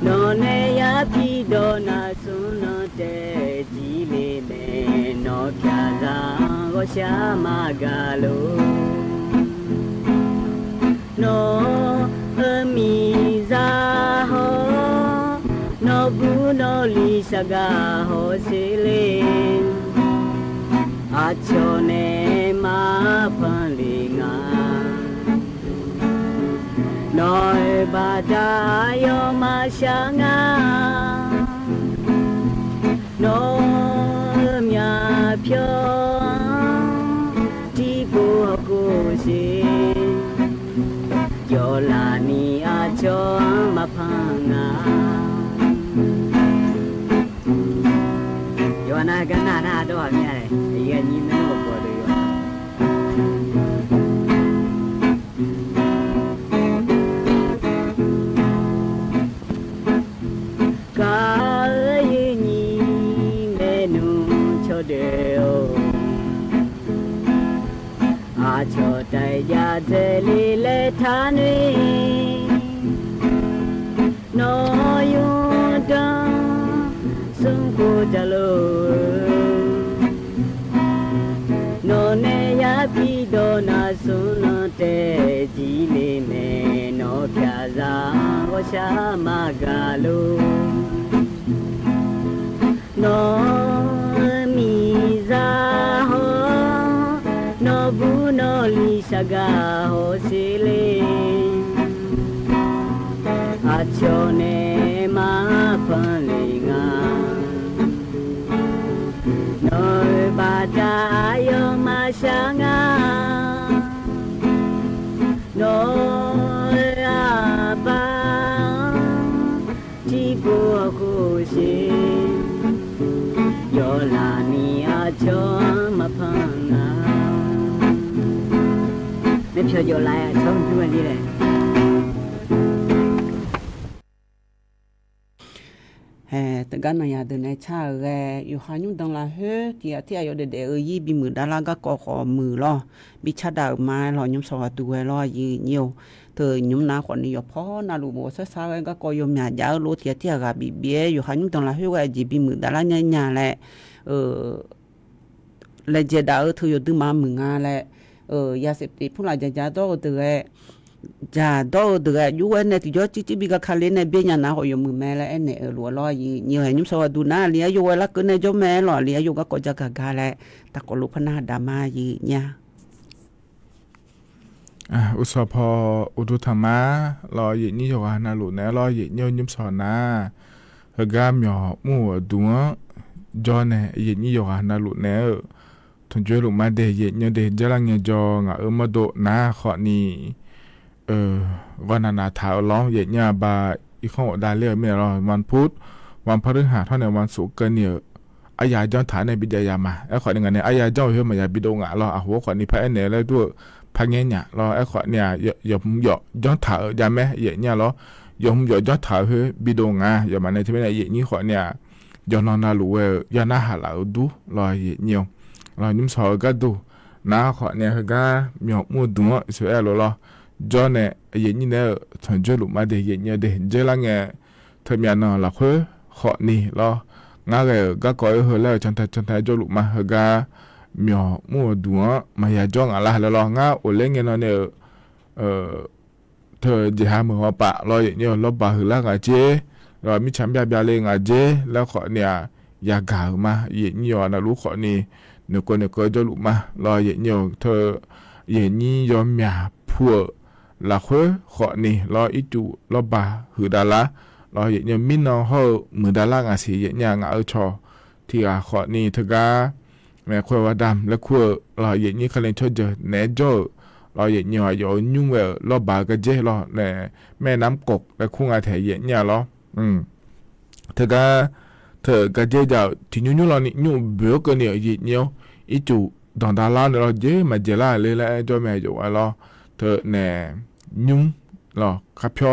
no ne ya pi do na suno te ji le me no kya za go sha ma ga lo no ami za ho no bu no li sa ga ho se leอาชอเนมาพันลิงานอยบาดายอมาชางานอยมีเพียวที่กูกูสิยอลานีอาชอมาพังงายอนากันนาดอมีอะไรยันยิ้มไม่หมดเลยกายนี้เมนูชอเดียวอาชอใจยาเจลีเลทานุยนอยุดาสุงกูจะโลโนเนยาพีโดนาสุนเตจีเลเมโนพยาซาวชามากาโลโนมิซาโฮโนบุโนลิสกาโฮสิเลอาชอเนมาพันเลงาบาดายอมาชางาโนอาบาที่กูกูชิยอลานีอาชอมาพังงาไม่เพียวยอลายชอบด้วยนี่เลยแต่กันนายเดินในชาแกอยู่หายุ่งดังละเฮ้ที่อายุเด็กยี่บีมือดาราก็ขอมือล้อบิชาดาวมาล้อยุ่งสวัสดิ์ล้อยี่เนียวเธอยุ่งนาคนนี้อยู่พ่อนาลูโบสสาวก็ก็ยุ่งยารู้ที่ก็บีเบี้ยอยู่หายุ่งดังละเฮ้ก็จีบีมือดาราเนี่ยแหละเลยเจดาวเธออยู่ดึงมามืองาแหละยาเสพติดผู้หลายจะโตเธอ Dạ đó được à chú anh này thì cho chỉ bị cái khăn lên này bên nhà nào họ dùng mười mẹ là anh này lúa lo gì nhiều hay nhúng sao đu na lia chú là cái này cho mẹ lo lia chú có cho cả gà lại ta có lúc na đam ma gì nhaอุสพออุตุธรรมะรอเย็นนี่อยู่กันนะลูกนะรอเย็นยมสอนนะเฮกามหยอมู่ดัวจอเนี่ยเย็นนี่อยู่กันนะลูกนะทุนช่วยลูกมาเดเย็นเดจรังเงจองมาโดนะขอนี่วันนาถาวร้องเย็นเนี่ยบาอีกข้อดาเลียไม่รอวันพุธวันพฤหัสเท่านั้นวันศุกร์กันเนี่ยอายาจอนฐานในบิดายามาไอ้ขอหนึ่งเนี่ยอายาเจ้าเฮือมายาบิดงะรอหัวขอนี่พระเนี่ยแล้วด้วยพังเงี้ยเนี่ยรอไอ้ขอเนี่ยอย่าย้อนถ่ายยาแม่เย็นเนี่ยรอย่าย้อนถ่ายเฮือบิดงะอย่ามาในที่ไม่ได้เย็นนี่ขอเนี่ยย้อนนอนนาลูย้อนหน้าหาเราดูรอเย็นเนี่ยรอยิ้มสอยก็ดูน้าขอเนี่ยก็มีหมูดูสวยรอจอเนี่ยเย็นนี่เนี่ยถอนช่วยลูกมาเดเย็นเนี่ยเดเจลังเงเธอมีอันนั้นละเพื่อขอนี่รอง่ายก็ก่อยเฮแล้วจันทช่วยลูกมาก็มีหมูดูมาอย่าจ้องอะไรแล้วง่ายโอเล่งเงินเนี่ยเธอจะหามือว่าปะรออย่างเนี่ยรบบาหือละกันเจรอมิฉันแบบเลยกันเจแล้วขอเนี่ยอย่ากล่าวมาอย่างนี้นะรู้ขอนี่เนื้อก็จะลุกมารออย่างนี้เธออย่างนี้ยอมหยาพัวละเพื่อขอนี่รออีจูรบบาหือดาละรออย่างนี้มินน้องเขามือดาละงาสีอย่างนี้งาชอที่ขอนี่เธอก็แม่ขวดว่าดำและขวดรออย่างนี้เขาเล่นช่วยเจอแหนโจ้รออย่างนี้ว่าอยู่ยุ่งเวลรบบาก็เจรอแหนแม่น้ำกกและคุ้งอาเถยอย่างนี้รอเธอก็เจจะที่ยุ่งเรานี่ยุ่งเบื่อกันเนี่ยอย่างนี้อีจูดอนดาลาเนี่ยเราเจมาเจล่าเลยแล้วเจ้าแม่อยู่ว่าเราเธอแหนยุ่งเราขับเพี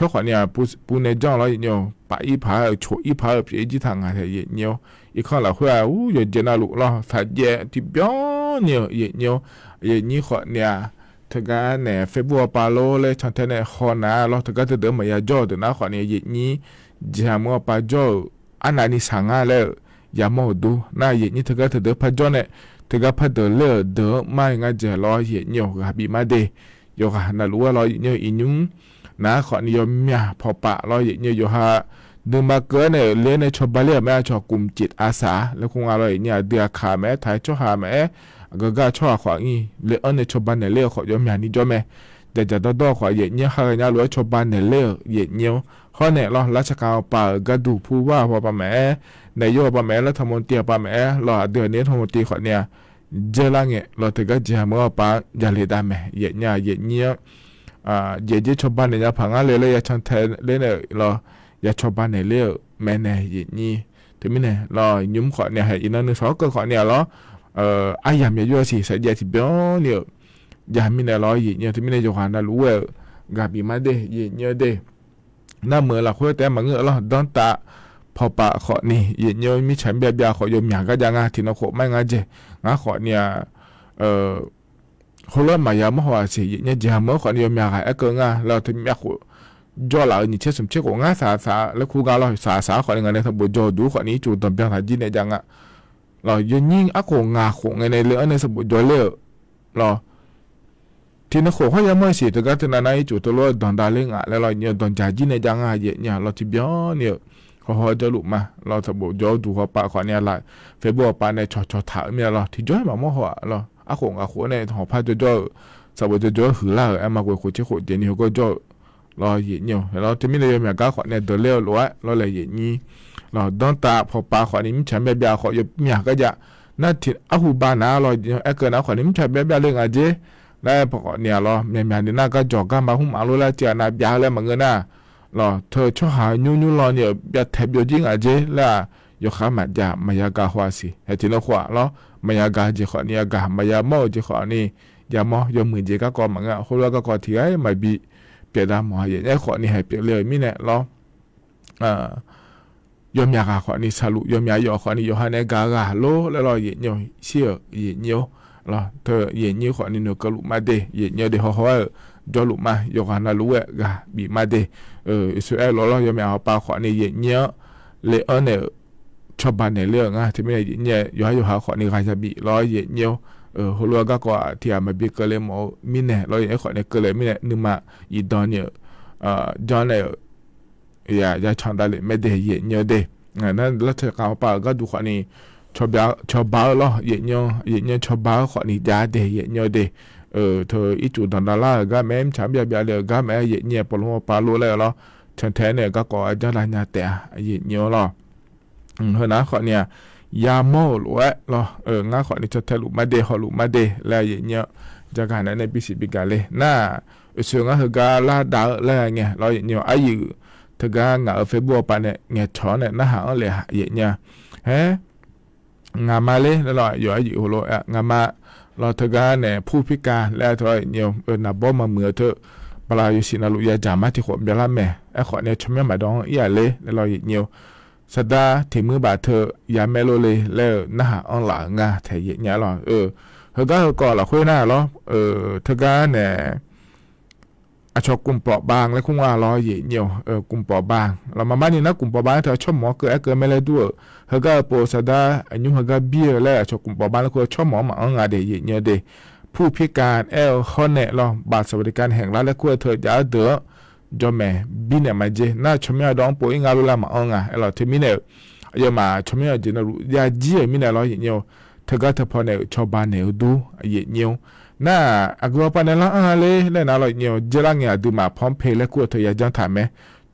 ยวขวานเนี่ยปูในจ้องเราอย่างนี้ป่าอีผาโฉอีผาเพียจีทางอะไรอย่างนี้อีกข้อละหัวอยู่เจน่าลูกเราสายเจที่เบี้ยเนี่ยอย่างนี้ขวานเนี่ยเธอก็แหนเฟบัวปาโลเลยฉันเธอเนี่ยขอนะเราเธอก็จะเดินมาอย่าจ่อเดินนะขวานเนี่ยอย่างนี้จะมัวปาจ่ออันนั้นสั่งอะไรอย่ามองดูน่าอย่างนี้เธอก็เดินพาจ่อเนี่ยเธอก็พาเดินเลื่อเดินไม่งั้นจะรออย่างนี้กับบีมาเดยอยู่ค่ะน่ารู้ว่ารออย่างนี้อีนุ่งนะขอนิยมเมียพอปะรออย่างนี้อยู่ฮะดึงมาเกินเนี่ยเลี้ยในชอบเลี้ยแม่ชอบกลุ่มจิตอาสาแล้วคงอร่อยเนี่ยเดือขาแม่ถ่ายชอบหาแม่ก็ชอบขวางอีเลี้ยในชอบบ้านเนี่ยเลี้ยขอยมอย่างนี้จ้าแม่แต่จะต้องขออย่างนี้ค่ะเนี่ยรู้ชอบบ้านเนี่ยเลี้ยอย่างนี้ข้อเนี่ยรอราชการป่าก็ดูผู้ว่าพอป่าแม่ในโยป่าแม่แล้วทำมนตรีป่าแม่รอเดือนนี้ทำมนตรีขอเนี่ยเจริญเนี่ยเราถึงก็จะมัวป่าอย่าเลยได้แม่อย่างนี้เย่ชอบบ้านเนี่ยพังอะไรเลยฉันเทเลยเนี่ยเราอย่าชอบบ้านเนี่ยเลี้ยแม่เนี่ยอย่างนี้ถึงไม่เนี่ยเรายุ่มขอเนี่ยให้อินนึงสองก็ขอเนี่ยเราไอ้ยามอยู่สิสัญญาที่เบี้ยเนี่ยยามมีเนี่ยเราอย่างนี้ถึงไม่เนี่ยจะหาได้รู้ว่ากับอีมาเดย์อย่างนี้เดย์น่าเมื่อเราคุยแต่มาเงือเราดอนตาพอปะขอนี่อย่างนี้มีฉันแบบยาขอยมอย่างก็ยังที่เราขอไม่งั้นเจงั้นขอเนี่ยคนละมายามหัวสิเนี่ยจะเมื่อขอเนี่ยมีอะไรก็ง่ายเราถึงอยากจ่อเราเนี่ยเชื่อสมเชื่อของง่ายสาแล้วคู่กันเราสาขอเนี่ยในทางบุญจ่อดูขอนี้จู่ตบยังหาจีเนี่ยจังอ่ะเรายิ่งอ่ะของงาของในเรื่องในสมบุญจ่อเลี้ยเราที่นักข่าวเขายังไม่สิแต่ก็ที่นั่นไอ้จู่ตัวเราดอนดาเล่งอ่ะแล้วเราเนี่ยดอนจ่าจีเนี่ยจังอ่ะเนี่ยเราที่เบี้ยเนี่ยเขาจะลุกมาเราสมบุญจ่อดูเขาปะขอเนี่ยละเฟซบุ๊กปะในชอถ่ายเนี่ยเราที่จ่อมาโมโหเราอ่ะของในหอพักจ่อสมบุญจ่อหือละไอ้มากกว่าคนที่คนเจนี่เขาก็จ่อรอเย็นอยู่เราจะมีอะไรอย่างก็ขอเนี่ยเดินเลี้ยวรั้วเราเลยอย่างนี้เราต้องตาพอปลาขอนี้มิฉันแบบยาขออยู่มีก็จะน่าที่อาหูบานาเราเกินนะขอนี้มิฉันแบบยาเรื่องอะไรแล้วพอเนี่ยเราเมียนี่น่าก็จอกกันมาหุ่มอาลุแล้วเจ้านาบยาแล้วมันเงินน่ะเราเธอชอบหายุ่งเราเนี่ยแบบแทบอยู่จริงอะไรแล้วยกขามาจะมายากาหัวสิให้ที่เราขวาเรามายากาจะขอเนี่ยกามายาโมจะขอนี่ยาโมยมือเจก็ก่อมันอ่ะคนเราก็ก่อที่ไอ้ไม่บีเปลี่ยนดำหมออย่างนี้ขอนี่ให้เปลี่ยนเลยมิเนี่ยเรายอมยากขอนี่สรุปยอมยาหยอขอนี่ยอฮันเนกาโลแล้วเราอย่างนี้เชื่ออย่างนี้เราเธออย่างนี้ขอนี่เนื้อกลุมาเดอย่างนี้เดี๋ยวเขาจอลุมายอฮันนารู้กะบีมาเดอิสราเอลเรายอมยาปาขอนี่อย่างนี้เลยเนี่ยชอบบ้านในเรื่องที่ไม่อย่างนี้ยอหาขอนี่ใครจะบีร้อยอย่างนี้ ฮัวลัวก็ที่มาบิกเลยหมอมินเนี่ยเราอย่างขอเนี่ยก็เลยมินเนี่ยนึกมาอีดอนเนี่ยจอนเนี่ยอย่าชอนได้เลยไม่ได้เย็นเยอะเด้นั่นแล้วเธอเขาป่าก็ดูขอนี่ชอบบ้าล้อเย็นเยอะชอบบ้าขอนี่ยาเด้เย็นเยอะเด้เธออีจุดดอนดาล่าก็แม่ฉันเบียเลยก็แม่เย็นเยอะปลุกปลารู้เลยล้อฉันแท้เนี่ยก็ก่อจะลายนาแต่เย็นเยอะล้อเฮ้ยนะขอเนี่ยยาโม่หรือว่าล้อง่าขอนี่จะทะลุมาเดหอลุมาเดแล้วเย็นเยอะจากการนั้นในปีสิบปีกันเลยน่าเสียงก็คือกาลาดาแล้วไงเราเย็นเยอะอายุถ้าก็งาเฟบรัวปานเนี่ยเงี้ยช้อนเนี่ยน่าหาเลยเย็นเยอะงามาเลยแล้วอยู่อายุโลงามาเราถ้าก็เนี่ยผู้พิการแล้วเธอเนี่ยนับบ่มาเมื่อเธอปลาอยู่สินาลุยาจามาที่ขวบเบลล่าแม่ขอเนี่ยชมยังมาดองอีอะไรแล้วเราเย็นเยอะสัปดาห์ที่มือบาเธอยาเมโลเลยแล้วน่าหาอ่อนหลางาแถเย็นเยอะหรอเธอก็ก่อนเราคุยหน้าหรอเธอก็เนี่ยชอบกลุ่มเปราะบางและคุ้งว่าล้อเย็นเยอะกลุ่มเปราะบางเรามาบ้านนี้นะกลุ่มเปราะบางเธอชอบหมอเกิดไม่เลยด้วยเธอก็โปรสัปดาห์อายุเธอก็เบี้ยแล้วชอบกลุ่มเปราะบางแล้วก็ชอบหมอมาอ่อนงาเดยเย็นเยอะเดผู้พิการคอนเน่หรอบาทสวัสดิการแห่งรัฐและก็เธอยาเดือจอมแม่บินเนี่ยมาเจน่าชมยาดองป่วยงาลุลามาอ่อนงาเราเธอมีเนี่ยยามาชมยาเจนรู้ยาจีมีเนี่ยเราเย็นเยอะเธอก็เธอพอเนี่ยชอบบ้านเนี่ยดูเย็นเยอะน่าอักว่าปานนั้นเลยแล้วน่าเราเนี่ยเจรังเนี่ยดูมาพร้อมเพลและก็เธออยากจังถามไหม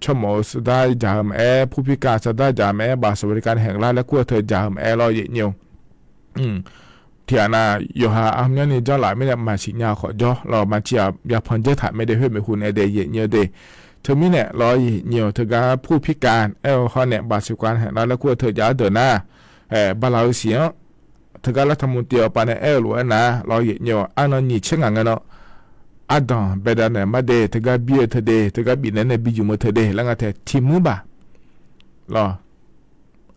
ชมอสได้จามผู้พิการสได้จามบาทสวัสดิการแห่งรัฐและก็เธอจามเราเย็นเยอะที่น่าอยู่หาอันนี้นี่เจ้าหลายไม่ได้มาชิญาขอจ่อเรามาเชียยาพันเจถามไม่ได้เฮ้ยไม่คุณเดย์เย็นเยอะเดย์เธอมีเนี่ยเราเย็นเยอะเธอก็ผู้พิการเขาเนี่ยบาทสวัสดิการแห่งรัฐและก็เธอจะเดินหน้าบาลาเสียเธอก็รัฐมนตรีปานเนี่ยหรือว่านะเราเย็นเยอะอันนั้นนี่เช่นงั้นเนาะอัดเบดานเนี่ยมาเดย์เธอก็เบี้ยเธอเดย์เธอก็บินเนี่ยบิจุมาเธอเดย์แล้วก็เธอทีมือบ่ารอ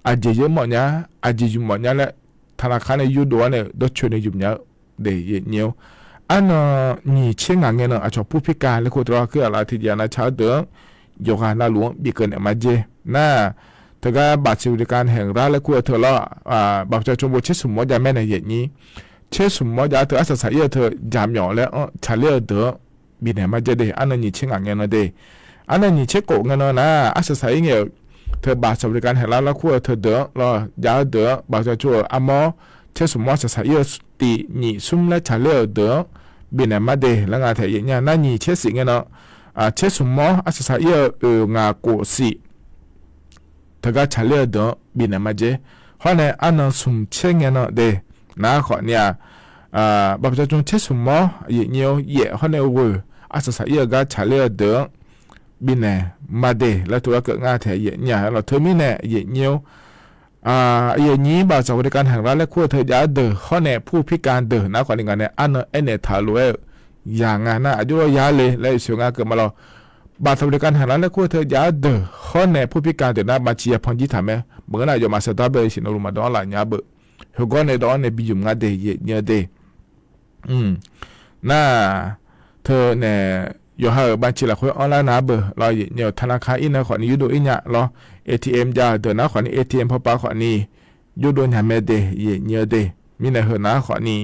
อาเจยหมดเนี่ยอาเจยหมดเนี่ยแหละธนาคารในยูโดเนี่ยดชในยุมเนี่ยเดย์เย็นเยอะอันนี่เช่นงั้นเนาะชอบผู้พิการแล้วคนเราคืออะไรที่จะน่าชาเดือดยกหน้าหลวงบีเกินเนี่ยมาเจน่าเธอก็บาดสวัสดิการแห่งรัฐและก็เธอละบัตรประชาชนบนเชื่อสมมติยาแม่ในเย็นนี้เชื่อสมมติยาเธออาศัยเธอจามหยอแล้วชาเลียเดือบินเนี่ยมาเจเดอันนี้เช่นงั้นเนาะเดอันนี้เช็คโกงเนาะนะอาศัยเนี่ยเธอบาดสวัสดิการแห่งรัฐแล้วก็เธอเดือรอยาเดือบาดประชาชนอามอเชื่อสมมติอาศัยตีนี่ซุ่มและชาเลียเดือบินเนี่ยมาเดแล้วงานแต่อย่างเงี้ยนั่นนี่เชื่อสิ่งเนาะเชื่อสมมติอาศัยงาโกสีเธอก็ชาเลียเดือบินเนี่ยมาเจเพราะเนี่ยอันนั้นสุ่มเช่นเนาะเดนะขอเนี่ยบัตรประชาชนเชื่อสมมติอย่างเงี้ยเย่เพราะเนี่ยเวอร์อาศัยก็ชาเลียเดือบินเนี่ยมาเดแล้วตัวก็งานแต่อย่างเงี้ยเราเธอมีเนี่ยอย่างเงี้ยอย่างนี้บาทสวัสดิการแห่งรัฐและขั้วเธอยาเดือข้อเนี่ยผู้พิการเดือนะขอหนึ่งกันเนี่ยอันนั้นเนี่ยถาลุอย่างงานนะอายุยาเลยและเสียงานเกิดมาเราบาทสวัสดิการแห่งรัฐและขั้วเธอยาเดือข้อเนี่ยผู้พิการเดือนะมาเชียร์พันจิตถามไหมเมื่อไหร่จะมาสตาร์เบย์สินอรุมาดอนหลายเบอร์หัวก้อนในดอนเนี่ยบิยุมงาเดย์เนี่ยเดย์น่าเธอเนี่ยอยู่ห่างบ้านชิลาคุยออนไลน์นะเบอร์เราเนี่ยธนาคารอินนะขอนี้ยูโดอินเนี่ยรอ ATM จะเดินนะขอนี้ ATM พอปาขอนี้ยูโดเนี่ยไม่เดย์เนี่ยเดย์มีในเหนะขอนี้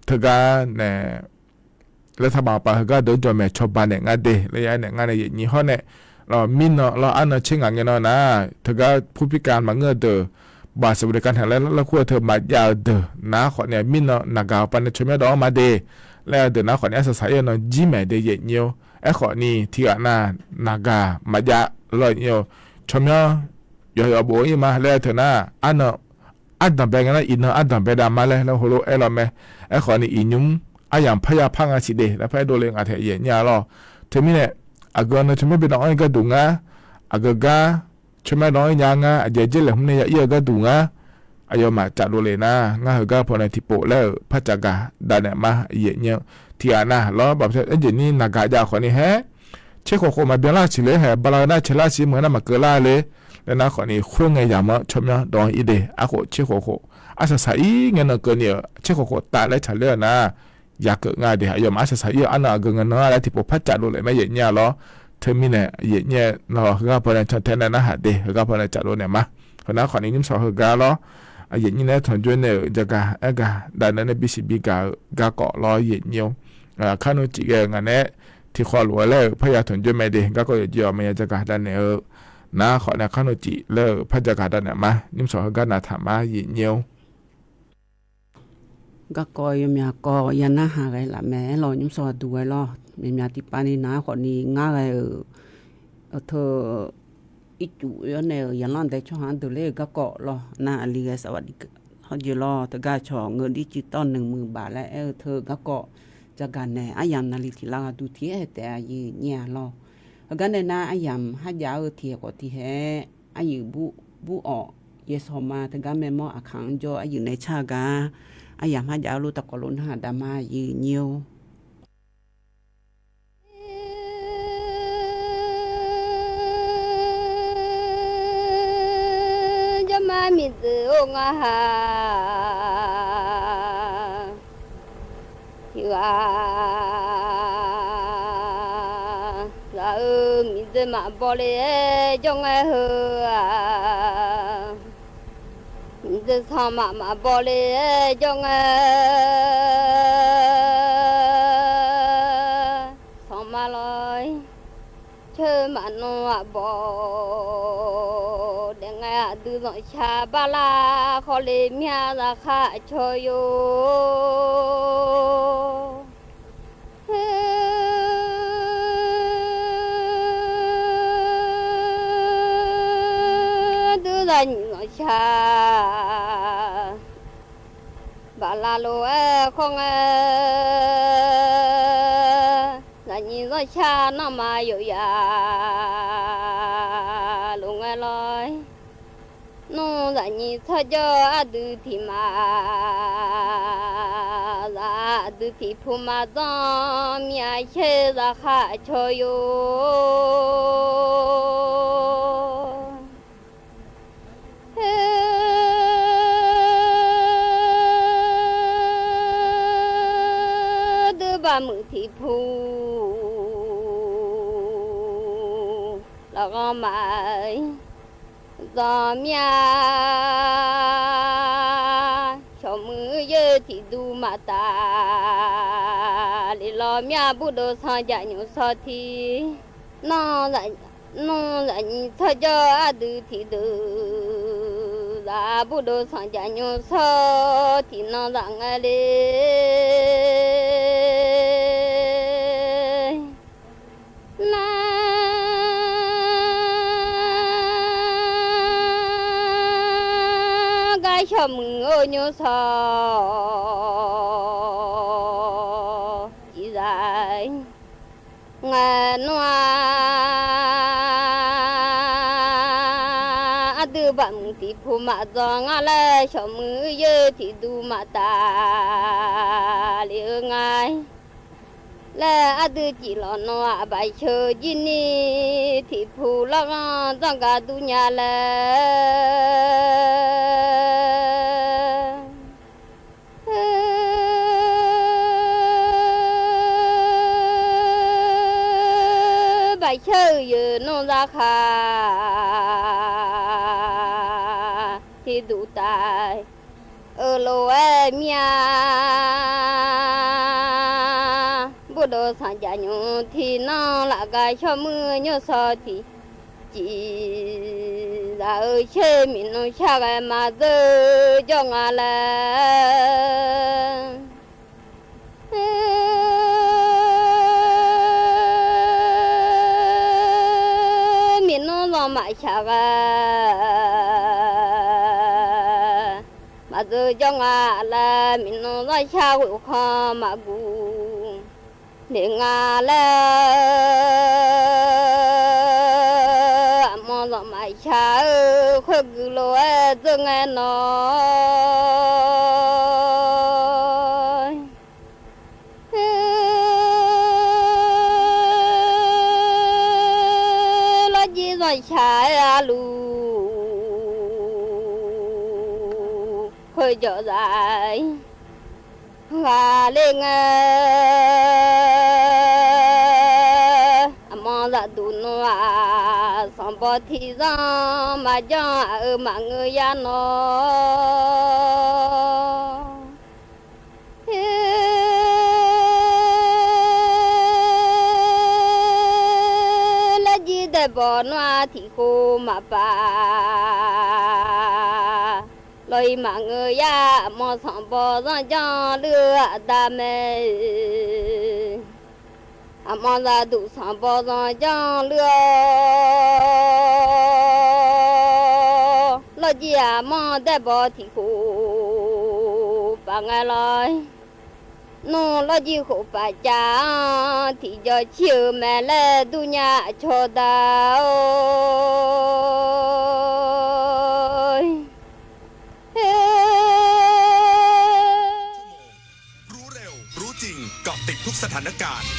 เธอก็เนี่ยรัฐบาลปาก็เดินจอมแม่ชอบบ้านเนี่ยงานเดย์ระยะเนี่ยงานเนี่ยยี่ห้อเนี่ยเรามินเนาะเราอันนั้นเช่นงั้นเนาะนะเธอก็ผู้พิการมาเงื่อเดอบาทสวัสดิการแห่งรัฐแล้วขั้วเธอมายาวเดนะขอเนี่ยมินเนาะนากาวปันชมยดอมาเดแล้วเดนะขอเนี่ยอาศัยเนาะจิแม่เดย์เยเนียวขอนี่ที่อ่ะนะนากามายาลอยเนียวชมยอโบอีมาแล้วเธอนะอันเนาะอัดดับแบงนะอินเนาะอัดดับแบดามาแล้วโหโลเราแม่ขอนี่อินุมอาอย่างพยาพังอาสิเดแล้วพายโดเลงอาเทเยเนี่ยรอเธอมีเนี่ยอากรนะชมเป็นน้อยก็ดุงะอากกาชมน้อยยังอ่ะอาจจะเจริญเนี่ยเยอะก็ดุงะอายมาจัดโดเลนะงาก็พอในที่โปแล้วพัจจากาดานมาเยเนี่ยที่อ่ะนะแล้วแบบเอ็นจินี่นากาจาขอนี่แฮเช็คโคมาเบียล่าสิเลยแฮบาลานาเชล่าสิเหมือนน่ะมาเกล่าเลยแล้วนะขอนี่คุยไงอย่างมาชมเนี่ยดองอีเดอะโคเช็คโคอาศัยเงินเกินเนี่ยเช็คโคตาและฉันเลือนะอยากเกิดงานเดียวอาศัยอันนั้นเกินเงินอะไรที่ผมพัจจัดโดเลยไม่เยเนี่ยหรอเธอมีเนี่ยเยเนี่ยเราก็พอในชั้นแทนนะฮะเดก็พอในจัดโดเนี่ยมาคนนั้นขอนี้นิ่มสอหกาหรอ dễ như này thằng chuyên này giờ cả đại này bị sĩ bị cả cọ lo dễ nhiều khá nó chỉ cái này thì khó lúa là phải là thằng chuyên mày đi cả có gì mà giờ cả đại này na khó là khá nó chỉ là phải giờ cả đại này mà nhưng sau cái là thảm mà dễ nhiềuก็กอยมีก็ยันน่าหาไงละแม่เรายุ่งสอดดูไว้รอมีติปานี่นะคนนี้ง่ายเธออีจูเนี่ยยันนั่นแต่ช่วงตัวเลขก็เกาะรอน่าเรียสวัสดีเขาจะรอแต่การช่อเงินดิจิตอล10,000 บาทแล้วเธอก็เกาะจากการเนี่ยอายันนาฬิกาดูที่แต่ยืนเนี่ยรอกันเนี่ยนะอายันให้ยาวเทียกว่าที่แห่อายุบุออกเยสอมาแต่การแม่มออาคังจออายุในชากาอายันให้ยาวรู้ตะกลุนหาดามายืนเนียว mi tự ông ha yêu ra mi tự mà bỏ lệ trong ai hơ mi tự sao mà bỏ lệ trong sao mà nói chơi mà nó bỏ từ dõi cha ba la khó lê mía ra khá cho yo từ dõi cha ba la lô không là nhìn dõi cha nó mà yo ya luôn nghe lời nó là nhìn sao cho adu thì mà ra adu thì phu mà đó mía chơi ra khá cho yo đưa ba mươi thì phu là con mày gió mía cho mưa dơ thì đu mà ta li lo mía bút đồ sang dạ nhiều sao thì nó là nhìn sao cho adu thì đu ra bút đồ sang dạ nhiều sao thì nó là ngay cho mừng ơi nhớ sao chỉ dài ngày noa từ bạn thì phụ mạ do ngã lê cho mừng ơi thì đu mạ ta liêu ngay là từ chỉ lo noa bài chơi gì thì phụ lo rằng cả tu nhà là bài chơi giờ nó ra khá thì đủ tài ở lô mía bố đồ sang nhà nhau thì nó là cái cho mưa nhớ sao thì chỉ là ở chơi mình nó cha cái mà giờ cho ngà là mình nó lo mãi cha cái mà giờ cho ngà là mình nó lo cha của kho mà gu để ngà là mò lọ mãi cha khơi gửi lô giờ nghe nói lo gì rồi cha lu khơi trở dài và lên mong là đủ nó xong bỏ thì ra mà cho ở mà người ya nó là gì để bỏ nó thì khô mà bà lời mà người ya mà sống bỏ ra cho đưa ta mê mà ra đủ sống bỏ ra cho đưa lời gì mà để bỏ thì khô bà nghe lời nó lo gì khổ bà cha thì giờ chiều mẹ lẽ tu nhà cho ta ơi รู้เร็วรู้จริงเกาะติดทุกสถานการณ์